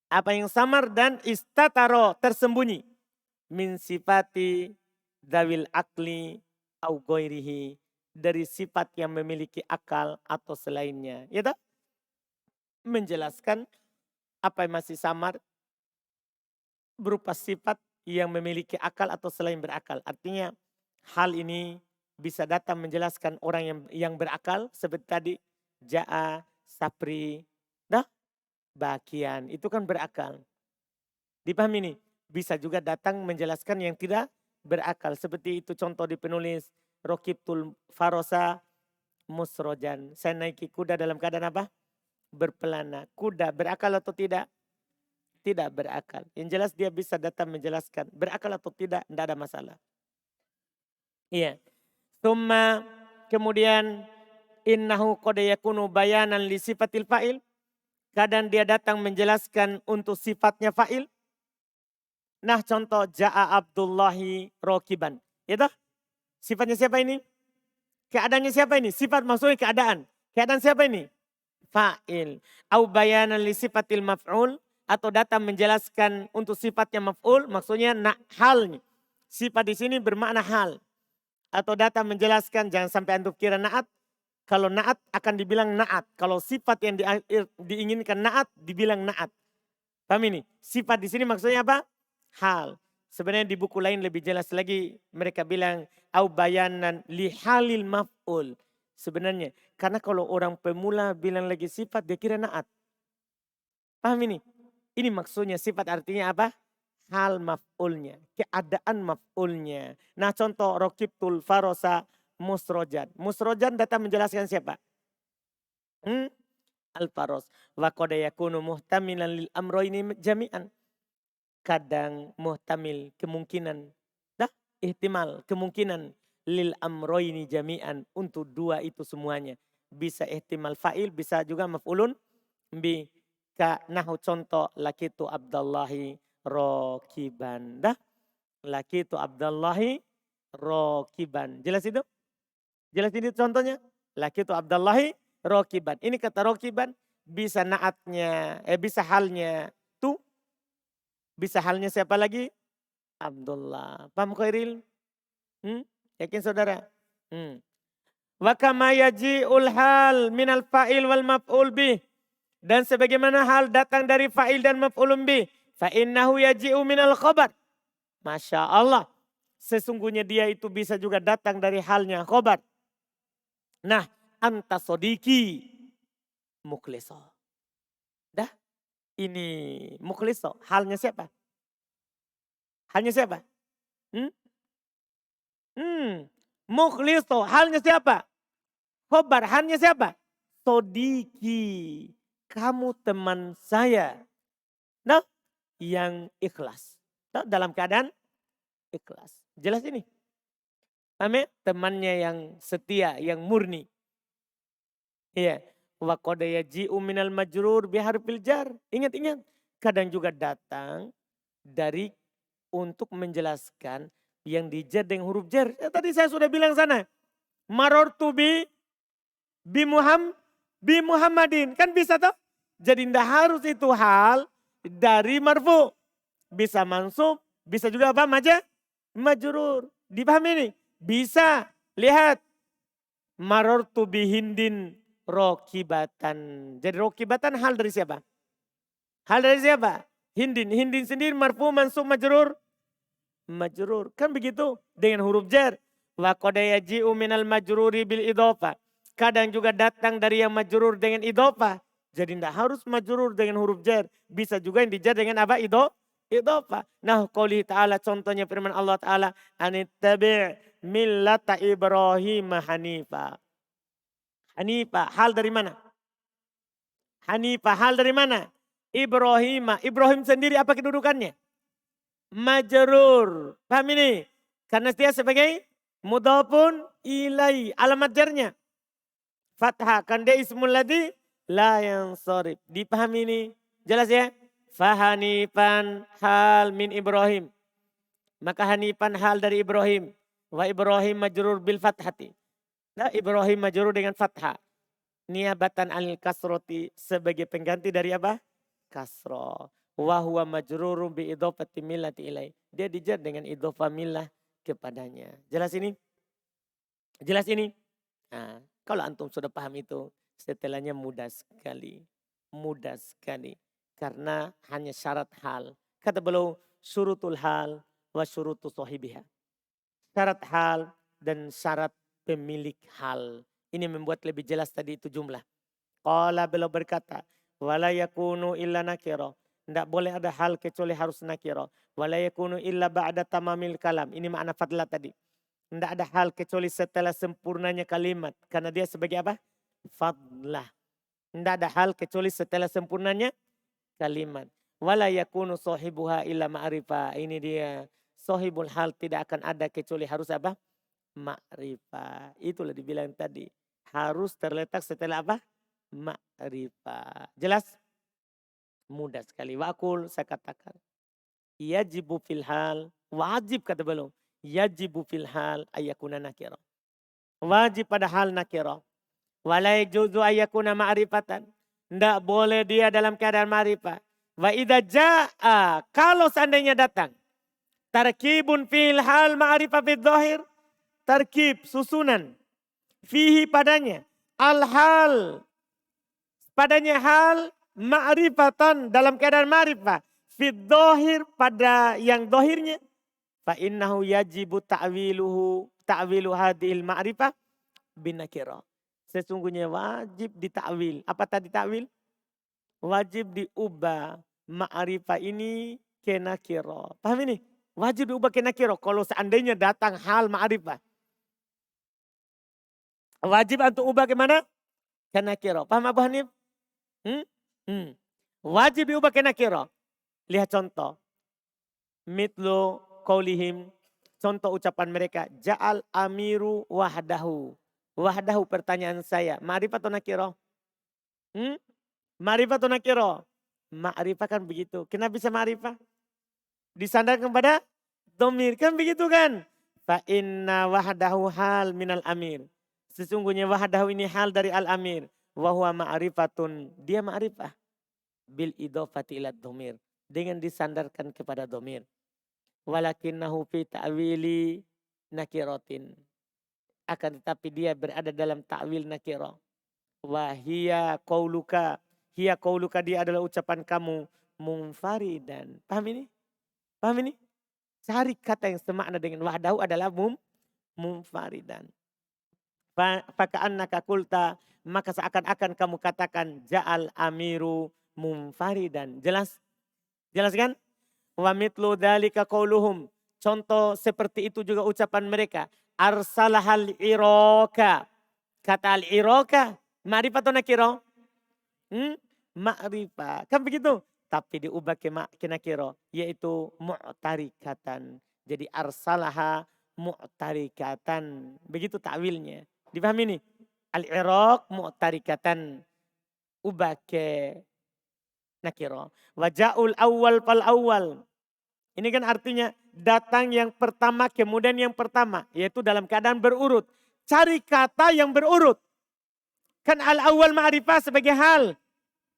Apa yang samar dan istataro, tersembunyi. Min sifati dawil akli au goirihi. Dari sifat yang memiliki akal atau selainnya. Ya tak? Menjelaskan apa yang masih samar berupa sifat yang memiliki akal atau selain berakal. Artinya hal ini bisa datang menjelaskan orang yang berakal seperti tadi Ja'a, Sapri, nah Bakian, itu kan berakal. Dipahami nih? Bisa juga datang menjelaskan yang tidak berakal. Seperti itu contoh di penulis Rokibtul Farosa Musrojan. Saya naiki kuda dalam keadaan apa? Berpelana. Kuda berakal atau tidak? Tidak berakal. Yang jelas dia bisa datang menjelaskan. Berakal atau tidak, tidak ada masalah. Iya. Thumma kemudian innahu qad yakunu bayanan li sifatil fa'il. Kadang dia datang menjelaskan untuk sifatnya fa'il. Nah contoh Ja'a Abdullahi rokiban. Itu sifatnya siapa ini? Keadaannya siapa ini? Sifat maksudnya keadaan. Keadaan siapa ini? Fa'il. Au bayanan li sifatil maf'ul. Atau datang menjelaskan untuk sifatnya maf'ul. Maksudnya halnya. Sifat di sini bermakna hal. Atau datang menjelaskan, jangan sampai antum kira na'at. Kalau na'at akan dibilang na'at. Kalau sifat yang diinginkan na'at, dibilang na'at. Paham ini? Sifat di sini maksudnya apa? Hal. Sebenarnya di buku lain lebih jelas lagi. Mereka bilang, au bayanan li halil maf'ul. Sebenarnya, karena kalau orang pemula bilang lagi sifat, dia kira na'at. Paham ini? Ini maksudnya sifat artinya apa? Hal maf'ulnya, keadaan maf'ulnya. Nah contoh Rokibtul Farosa Musrojan. Musrojan datang menjelaskan siapa? Al-Faros. Wa qad yakunu muhtamilan lil amroini jami'an. Kadang muhtamil kemungkinan. Ihtimal kemungkinan lil amroini jami'an. Untuk dua itu semuanya. Bisa ihtimal fa'il, bisa juga maf'ulun bi. Ka nahu contoh lakitu Abdullahi rokiban. Laki itu Abdullahi rokiban. Jelas itu? Jelas ini contohnya? Laki itu Abdullahi rokiban. Ini kata rokiban bisa naatnya, bisa halnya tu. Bisa halnya siapa lagi? Abdullah. Paham Khairil? Yakin saudara? Wa kama yaji'ul hal minal fa'il wal maf'ul bih. Dan sebagaimana hal datang dari fa'il dan maf'ulun bih. Fa'innahu yaji'u minal khobar. Masya Allah. Sesungguhnya dia itu bisa juga datang dari halnya khobar. Nah, anta sodiki mukhliso. Dah, ini mukhliso. Halnya siapa? Halnya siapa? Mukhliso. Halnya siapa? Khobar. Halnya siapa? Sodiki. Kamu teman saya. Nah, yang ikhlas. Dalam keadaan ikhlas. Jelas ini. Paham ya? Temannya yang setia, yang murni. Iya. Wa qad yaji'u minal majrur biharfil jar. Ingat-ingat. Kadang juga datang dari untuk menjelaskan yang dijar dengan huruf jar. Ya, tadi saya sudah bilang sana. Marortu bi Muhammadin. Kan bisa toh? Jadi tidak harus itu hal dari marfu. Bisa mansub, bisa juga apa? Majrur. Dipahami ini? Bisa. Lihat. Marortu bihindin rokibatan. Jadi rokibatan hal dari siapa? Hal dari siapa? Hindin. Hindin sendiri marfu, mansub, majrur. Majrur. Kan begitu. Dengan huruf jar. Wa qad yaji'u minal majruri bil idhofah. Kadang juga datang dari yang majrur dengan idhofah. Jadi tidak harus majrur dengan huruf jar. Bisa juga yang dijar dengan apa? Idhofah. Nah qouli ta'ala, contohnya firman Allah Ta'ala. Anittabi' millata Ibrahim hanifa. Hanifa, hal dari mana? Hanifa, hal dari mana? Ibrahim. Ibrahim sendiri apa kedudukannya? majrur. Paham ini? Karena dia sebagai mudhafun ilai. Alamat jarnya fathah. Kan dia ismul ladzi la yansarif. Dipahami ini? Jelas ya? Fahanifan hal min Ibrahim. Maka hanifan hal dari Ibrahim. Wa Ibrahim majrur bil fathati. Nah, Ibrahim majrur dengan fathah. Niabatan al kasroti sebagai pengganti dari apa? Kasroh. Wa huwa majrurun bi idhofati millati ilai. Dia dijar dengan idhofah millah kepadanya. Jelas ini? Jelas ini? Nah, kalau antum sudah paham itu, setelahnya mudah sekali. Mudah sekali. Karena hanya syarat hal. Kata beliau, syurutul hal wa syurutu sahibiha. Syarat hal dan syarat pemilik hal. Ini membuat lebih jelas tadi itu jumlah. Qala beliau berkata, wala yakunu illa nakira. Tidak boleh ada hal kecuali harus nakira. Wala yakunu illa ba'da tamamil kalam. Ini makna fadlah tadi. Tidak ada hal kecuali setelah sempurnanya kalimat. Karena dia sebagai apa? Fadlah. Tidak ada hal kecuali setelah sempurnanya kalimat. Wala yakunu sahibuha illa ma'rifah. Ini dia. Sahibul hal tidak akan ada kecuali harus apa? Ma'rifah. Itulah dibilang tadi. Harus terletak setelah apa? Ma'rifah. Jelas? Mudah sekali. Wa'akul saya katakan. Yajibu fil hal. Wajib kata beliau. Yajibu fil hal ayakuna nakira. Wajib pada hal nakira. Walai juzu ayakuna ma'rifatan. Tidak boleh dia dalam keadaan ma'rifah. Wa idha ja'a. Kalau seandainya datang. Tarkibun fil hal ma'rifah fil zahir. Tarkib susunan. Fihi padanya. Al-hal. Padanya hal ma'rifatan dalam keadaan ma'rifah. Fil zahir pada yang zahirnya. Fa innahu yajibu ta'wilu hadhil ma'rifah binakira. Sesungguhnya wajib ditakwil. Apa tadi takwil? Wajib diubah ma'rifah ini ke nakira. Paham ini? Wajib diubah ke nakira. Kalau seandainya datang hal ma'rifah. Wajib untuk ubah ke mana? Ke nakira. Paham Abu Hanif? Wajib diubah ke nakira. Lihat contoh. Mitlu qaulihim, contoh ucapan mereka, ja'al amiru wahdahu. Wahdahu pertanyaan saya, ma'rifah atau nakirah? Ma'rifah atau nakirah? Ma'rifah kan begitu. Kenapa bisa ma'rifah? Disandarkan pada domir, kan begitu kan? Fa inna wahdahu hal minal amir. Sesungguhnya wahdahu ini hal dari al-amir. Wahuwa ma'rifatun, dia ma'rifah. Bil idhofati ila domir. Dengan disandarkan kepada domir. Walakinnahu fi ta'wili nakiratin. Akan tetapi dia berada dalam ta'wil nakirah. Wahia qauluka. Hiya qauluka, dia adalah ucapan kamu. Munfaridan. Paham ini? Paham ini? Cari kata yang semakna dengan wahdahu adalah munfaridan. Faka'annaka kulta. Maka seakan-akan kamu katakan ja'al amiru munfaridan. Jelas? Jelas kan? Wa mitlu dzalika qauluhum. Contoh seperti itu juga ucapan mereka. Arsalahal iraka. Kata al-iraka. Ma'rifah atau nakira? Ma'rifah. Kan begitu? Tapi diubah ke nakira. Yaitu mu'tarikatan. Jadi arsalaha mu'tarikatan. Begitu takwilnya. Dipahami ini? Al-iraq mu'tarikatan. Ubah ke nakira. Waja'ul awal fal awal. Ini kan artinya datang yang pertama kemudian yang pertama. Yaitu dalam keadaan berurut. Cari kata yang berurut. Kan al-awwal ma'rifah sebagai hal.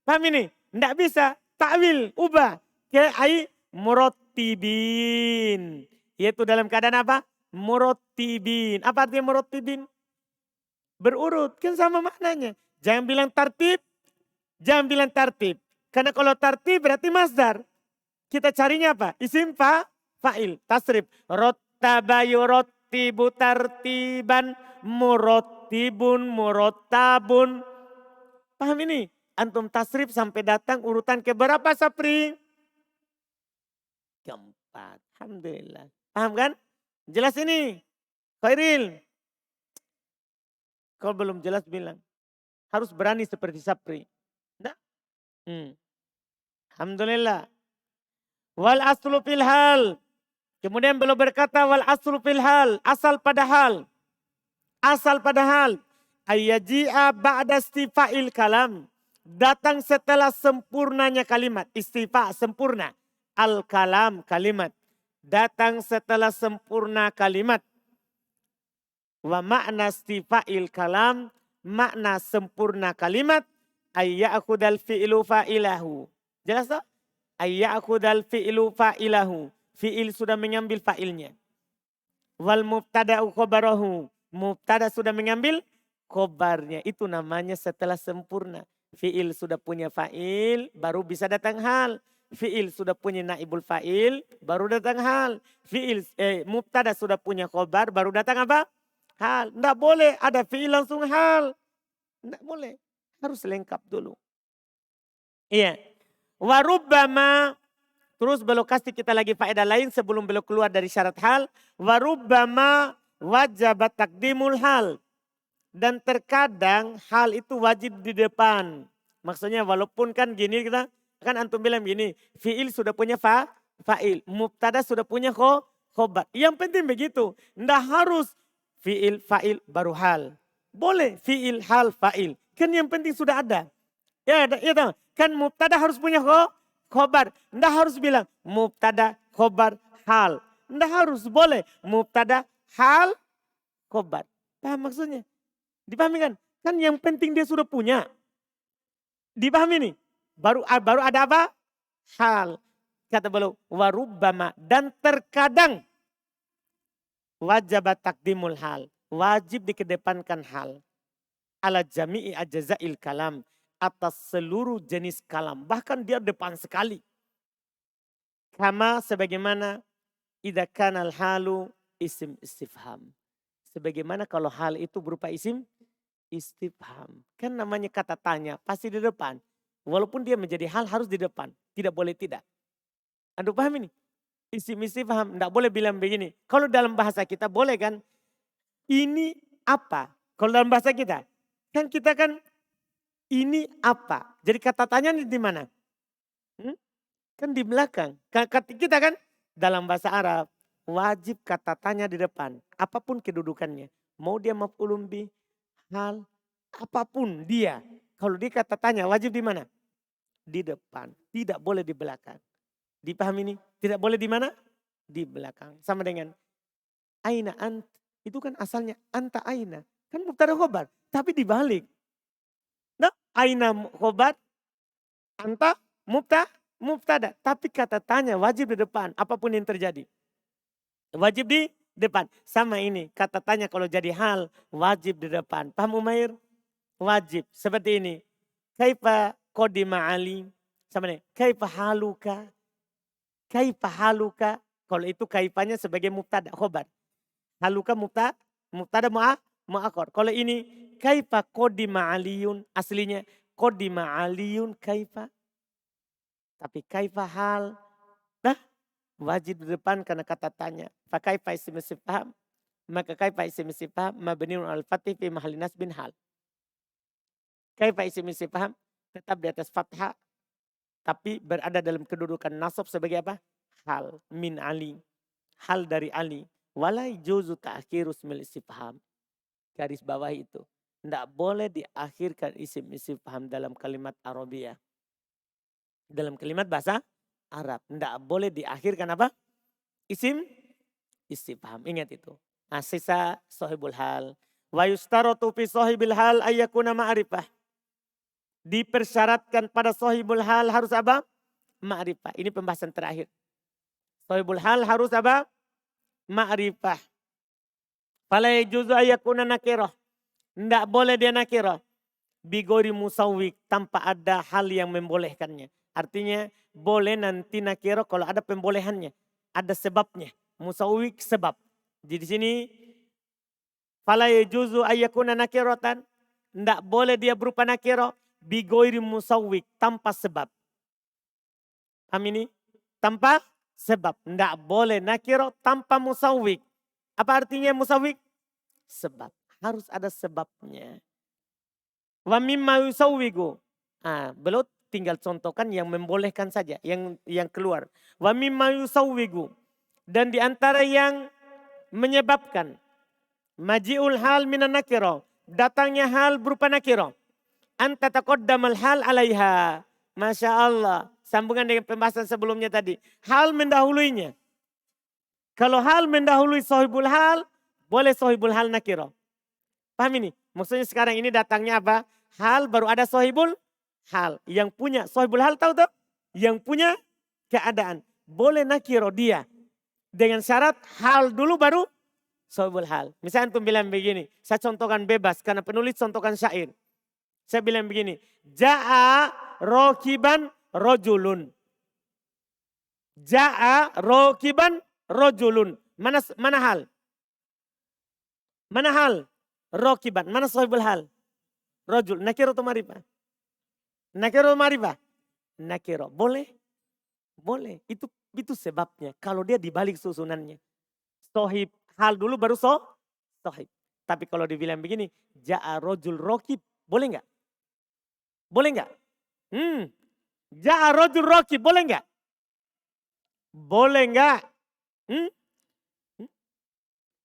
Paham ini? Tidak bisa. Ta'wil, ubah. Ke ai murattibin. Yaitu dalam keadaan apa? Murattibin. Apa artinya murattibin? Berurut. Kan sama maknanya. Jangan bilang tartib. Jangan bilang tartib. Karena kalau tartib berarti masdar. Kita carinya apa? Isim fa'il. Tasrif. Rottaba yurottibu tartiban. Murottibun murottabun. Paham ini? Antum tasrif sampai datang urutan ke berapa Sapri? Keempat. Alhamdulillah. Paham kan? Jelas ini? Khairil. Kalau belum jelas bilang. Harus berani seperti Sapri. Nah. Alhamdulillah. Wal aslu fil hal. Kemudian beliau berkata wal aslu fil hal. Asal pada hal. Asal pada hal. Ayyaji'a ba'da istifa'il kalam. Datang setelah sempurnanya kalimat. Istifa sempurna. Al kalam kalimat. Datang setelah sempurna kalimat. Wa makna istifa'il kalam. Makna sempurna kalimat. Ayya'khudal fi'lu fa'ilahu. Jelas tak? Ayya'khudal fi'lu fa'ilahu. Fi'il sudah mengambil fa'ilnya. Wal mubtada'u khobarahu. Mubtada sudah mengambil khobarnya. Itu namanya setelah sempurna. Fi'il sudah punya fa'il, baru bisa datang hal. Fi'il sudah punya naibul fa'il, baru datang hal. Mubtada sudah punya khobar, baru datang apa? Hal. Tidak boleh ada fi'il langsung hal. Tidak boleh. Harus lengkap dulu. Iya. Warubbama. Terus beliau kasih kita lagi faedah lain sebelum beliau keluar dari syarat hal. Warubbama wajabat takdimul hal. Dan terkadang hal itu wajib di depan. Maksudnya walaupun kan gini kita. Kan antum bilang gini. Fi'il sudah punya fa'il. Mubtada sudah punya khobar. Yang penting begitu. Nggak harus fi'il, fa'il, baru hal. Boleh fi'il, hal, fa'il. Kan yang penting sudah ada. Ya tahu. Kan mubtada harus punya khobar. Nggak harus bilang mubtada, khobar, hal. Nggak harus, boleh. Mubtada, hal, khobar. Paham maksudnya? Dipahami kan? Kan yang penting dia sudah punya. Dipahami nih? Baru ada apa? Hal. Kata beliau, warubbama. Dan terkadang wajabat takdimul hal. Wajib dikedepankan hal. Ala jami'i ajazail kalam. Atas seluruh jenis kalam. Bahkan dia depan sekali. Kama sebagaimana idza kanal halu isim istifham. Sebagaimana kalau hal itu berupa isim istifham. Kan namanya kata tanya pasti di depan. Walaupun dia menjadi hal harus di depan. Tidak boleh tidak. Anda paham ini? Isim istifham. Tidak boleh bilang begini. Kalau dalam bahasa kita boleh kan. Ini apa? Kalau dalam bahasa kita. Kan kita kan. Ini apa? Jadi kata tanya di mana? Kan di belakang. Kita kan dalam bahasa Arab wajib kata tanya di depan. Apapun kedudukannya. Mau dia maf'ulun bih, hal, apapun dia. Kalau dia kata tanya wajib di mana? Di depan. Tidak boleh di belakang. Dipahami ini? Tidak boleh di mana? Di belakang. Sama dengan aina ant. Itu kan asalnya anta aina. Kan mubtada khobar. Tapi dibalik. Nah, aina khobar, anta, mubtada. Tapi kata tanya wajib di depan. Apapun yang terjadi. Wajib di depan. Sama ini. Kata tanya kalau jadi hal, wajib di depan. Paham Umair? Wajib. Seperti ini. Kaifa qadima Ali. Sama ini. Kaifa haluka. Kaifa haluka. Kalau itu kaifanya sebagai mubtada, khobar. Haluka mubtada mu'akhir. Kalau ini kaifa qadima aliyun, aslinya qadima aliyun kaifa. Tapi kaifa hal, nah wajib di depan karena kata tanya. Fa kaifa isim istifham, maka kaifa isim istifham mabniun al fathih fi mahalli nasbin hal. Kaifa isim istifham tetap di atas fathah tapi berada dalam kedudukan nasab sebagai apa? Hal min Ali. Hal dari Ali. Walai juzu ta'khir ismil istifham. Garis bawah itu. Tidak boleh diakhirkan isim istifham dalam kalimat Arabiyah. Dalam kalimat bahasa Arab. Tidak boleh diakhirkan apa? Isim istifham. Ingat itu. Nah, sisa sahibul hal. Wa yustaratu fi sahibil hal ayyakuna ma'rifah. Dipersyaratkan pada sahibul hal harus apa? Ma'rifah. Ini pembahasan terakhir. Sahibul hal harus apa? Ma'rifah. Fala yajuzu ayyakuna nakirah. Tidak boleh dia nakirah. Bigori musawwik. Tanpa ada hal yang membolehkannya. Artinya boleh nanti nakirah kalau ada pembolehannya. Ada sebabnya. Musawwik sebab. Jadi di sini. Fala yajuzu ayyakuna nakiratan. Tidak boleh dia berupa nakirah. Bigori musawwik. Tanpa sebab. Paham ini? Tanpa sebab. Tidak boleh nakirah tanpa musawwik. Apa artinya musawwik? Sebab. Harus ada sebabnya. Wa mimma yusawwigu. Belum tinggal contohkan yang membolehkan saja, yang keluar. Wa mimma yusawwigu. Dan di antara yang menyebabkan maji'ul hal minan nakiro, datangnya hal berupa nakiro. Anta taqaddamal hal alaiha. Masya Allah. Sambungan dengan pembahasan sebelumnya tadi. Hal mendahuluinya. Kalau hal mendahului sahibul hal, boleh sahibul hal nakiro. Paham ini? Maksudnya sekarang ini datangnya apa? Hal baru ada sahibul hal. Yang punya sahibul hal tahu tak? Yang punya keadaan. Boleh nakiro dia. Dengan syarat hal dulu baru sahibul hal. Misalnya antum bilang begini. Saya contohkan bebas karena penulis contohkan syair. Saya bilang begini. Ja'a rokiban rojulun. Ja'a rokiban rojulun. Mana hal? Mana hal? Rokiban. Mana sahibul hal? Rojul. Nakiro atau marifah? Nakiro atau marifah? Nakiro. Boleh? Boleh. Itu sebabnya. Kalau dia dibalik susunannya. Sohib. Hal dulu baru sohib. Tapi kalau dibilang begini. Ja'a rojul rokib. Boleh enggak? Boleh enggak? Ja'a rojul rokib. Boleh enggak? Boleh enggak?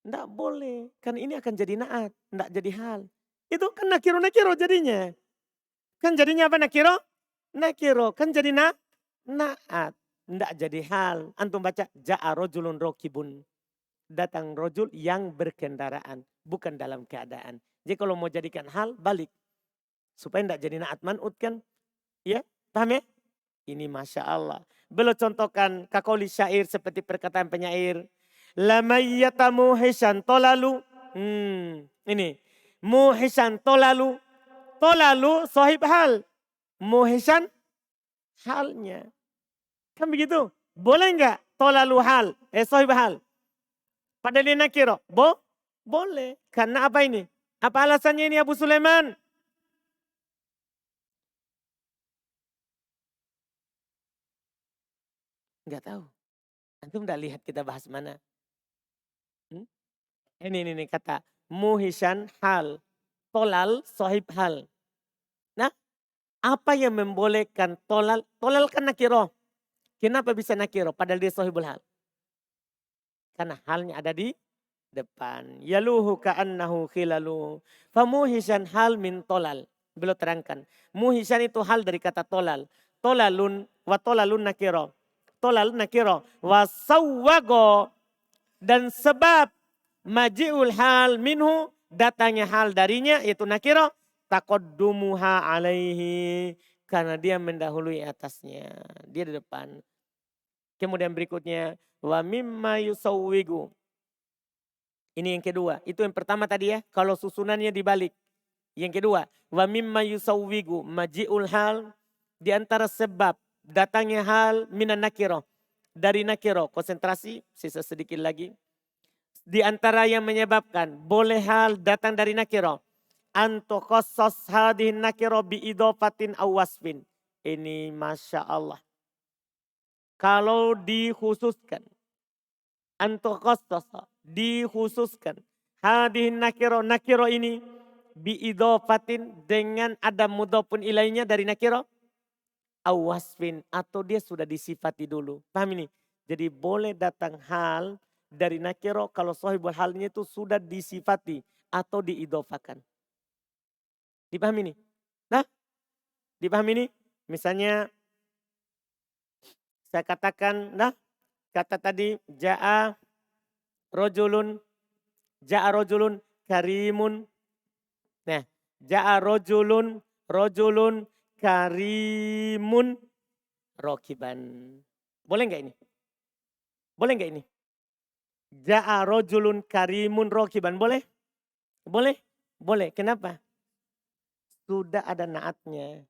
Enggak boleh. Kan ini akan jadi naat. Enggak jadi hal. Itu kan nakiro jadinya. Kan jadinya apa nakiro? Nakiro. Kan jadi naat. Enggak jadi hal. Antum baca. Ja'a rojulun rokibun. Datang rojul yang berkendaraan. Bukan dalam keadaan. Jadi kalau mau jadikan hal balik. Supaya enggak jadi naat man'ut kan. Ya. Paham ya? Ini Masya Allah. Belum contohkan kakoli syair seperti perkataan penyair. Lamayyata muhisan tolalu. Ini. Muhisan tolalu. Tolalu sahib hal. Muhisan halnya. Kan begitu? Boleh enggak tolalu hal? Sahib hal. Padahal dia nakiro. Boleh. Karena apa ini? Apa alasannya ini Abu Sulaiman? Enggak tahu. Antum enggak lihat kita bahas mana? Ini kata muhisan hal. Tolal sahib hal. Nah, apa yang membolehkan tolal? Tolal kan nakiro. Kenapa bisa nakiro? Padahal dia sahibul hal. Karena halnya ada di depan. Yaluhu ka'annahu khilalu. Famuhisan hal min tolal. Beliau terangkan. Muhisan itu hal dari kata tolal. Tolalun wa tolalun nakiro. Tolal nakiro. Wa sawwago. Dan sebab maji'ul hal minhu. Datangnya hal darinya yaitu nakiro. Taqaddumuha alaihi. Karena dia mendahului atasnya. Dia di depan. Kemudian berikutnya. Wa mimma yusawwigu. Ini yang kedua. Itu yang pertama tadi ya. Kalau susunannya dibalik. Yang kedua. Wa mimma yusawwigu. Maji'ul hal. Di antara sebab. Datangnya hal minan nakiro. Dari nakiro. Konsentrasi. Sisa sedikit lagi. Di antara yang menyebabkan. Boleh hal datang dari nakiro. Antokosos hadihin nakiro biidofatin awasfin. Ini Masya Allah. Kalau dikhususkan. Antokosos dikhususkan. Hadihin nakiro ini. Biidofatin dengan ada mudhofun ilainya dari nakiro. Awasfin atau dia sudah disifati dulu. Paham ini? Jadi boleh datang hal dari nakiro kalau sahibul halnya itu sudah disifati atau diidofakan. Dipahami ini? Nah, dipahami ini? Misalnya saya katakan, nah kata tadi ja'a rojulun karimun. Nah, ja'a rojulun karimun rokiban. Boleh enggak ini? Boleh enggak ini? Ja'a rojulun karimun rokiban. Boleh? Boleh? Boleh. Kenapa? Sudah ada naatnya.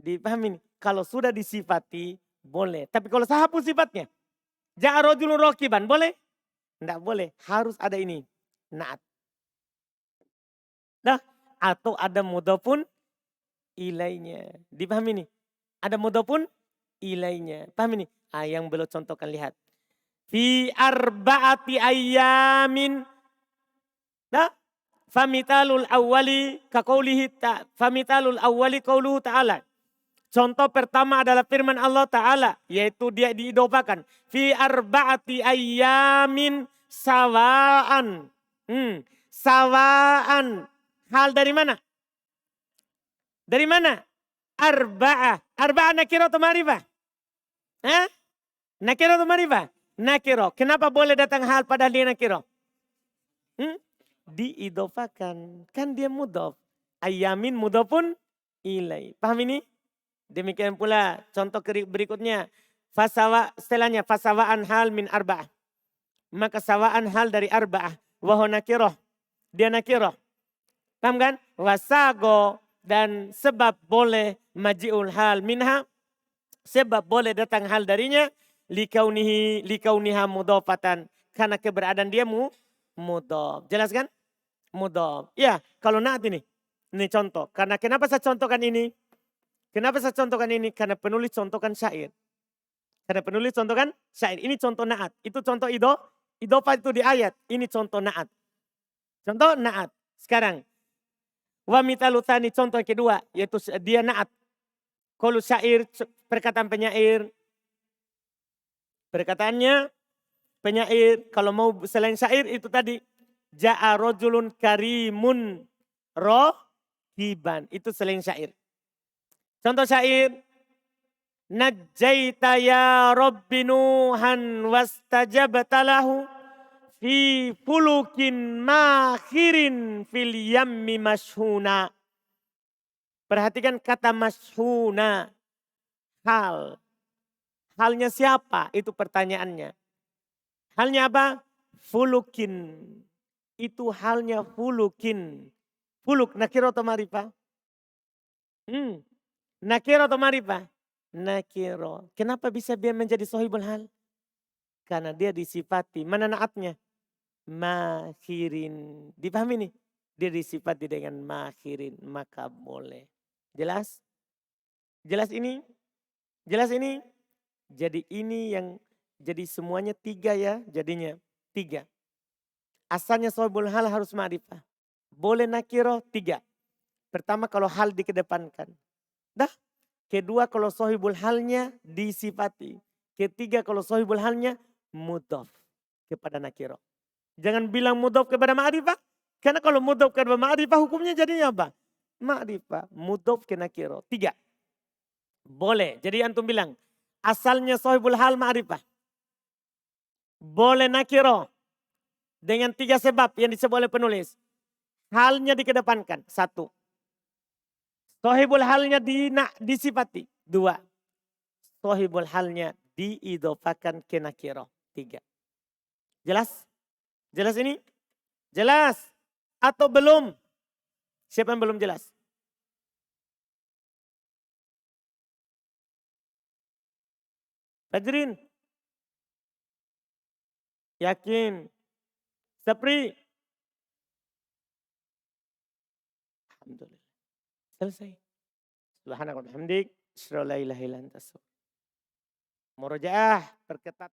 Dipahami? Kalau sudah disifati, boleh. Tapi kalau saya hapus sifatnya. Ja'a rojulun rokiban. Boleh? Tidak boleh. Harus ada ini. Naat. Nah, atau ada mudhofun ilainya. Dipahami nih? Ada mudhofun ilainya. Paham ini? Yang belum contohkan lihat. Fi arba'ati ayyamin. Nah, famitalul awwali qauluhu ta'ala. Contoh pertama adalah firman Allah Ta'ala. Yaitu dia diidofakan. Fi arba'ati ayyamin sawa'an. Sawa'an. Hal dari mana? Dari mana? Arba'ah. Arba'ah nakiro atau marifah? Nakiro atau marifah? Nakiro. Kenapa boleh datang hal padahal dia nakiro? Diidofakan. Kan dia mudhof. Ayamin mudhofun ilai. Paham ini? Demikian pula contoh berikutnya. Setelahnya fasawaan hal min arba'ah. Maka sawaan hal dari arba'ah. Waho nakiroh. Dia nakiroh. Paham kan? Wasago dan sebab boleh maji'ul hal minha. Sebab boleh datang hal darinya. Likauniha mudhofatan. Karena keberadaan dia mudhof. Jelas kan? Mudhof. Ya, kalau naat ini. Ini contoh. Karena kenapa saya contohkan ini? Kenapa saya contohkan ini? Karena penulis contohkan syair. Karena penulis contohkan syair. Ini contoh naat. Itu contoh idofah itu di ayat. Ini contoh naat. Contoh naat. Sekarang. Wa mitalutani contoh yang kedua. Yaitu dia naat. Kalau syair, perkataan penyair. Perkataannya penyair. Kalau mau selain syair itu tadi. Ja'a rojulun karimun rohiban. Itu selain syair. Contoh syair. Najjaita ya Rabbi Nuhan wastajabta lahu fi fulukin makhirin fil yammi mashuna. Perhatikan kata mashuna. Hal. Halnya siapa? Itu pertanyaannya. Halnya apa? Fulukin. Itu halnya fulukin. Fuluk nakiro atau marifah? Nakiro atau marifah? Nakiro. Kenapa bisa dia menjadi sohibul hal? Karena dia disifati. Mana naatnya? Makhirin. Dipahami nih? Dia disifati dengan makhirin. Maka boleh. Jelas? Jelas ini? Jelas ini? Jadi ini yang jadi semuanya 3 ya. Jadinya 3. Asalnya sohibul hal harus ma'rifah. Boleh nakiro 3. Pertama kalau hal dikedepankan. Dah. Kedua kalau sohibul halnya disifati. Ketiga kalau sohibul halnya mudhof kepada nakiro. Jangan bilang mudhof kepada ma'rifah. Karena kalau mudhof kepada ma'rifah hukumnya jadinya apa? Ma'rifah, mudhof ke nakiro. 3. Boleh. Jadi antum bilang asalnya sohibul hal ma'rifah. Boleh nakiro. Dengan 3 sebab yang disebut oleh penulis. Halnya dikedepankan. 1. Sohibul halnya disifati. 2. Sohibul halnya diidofakan ke nakiro. 3. Jelas? Jelas ini? Jelas? Atau belum? Siapa yang belum jelas? Fajrin? Yakin? Sapri? Alhamdulillah. Selesai. Subhanallah wa bihamdik. Asyhadu an la ilaha illa anta astaghfiruka. Murojaah perketat.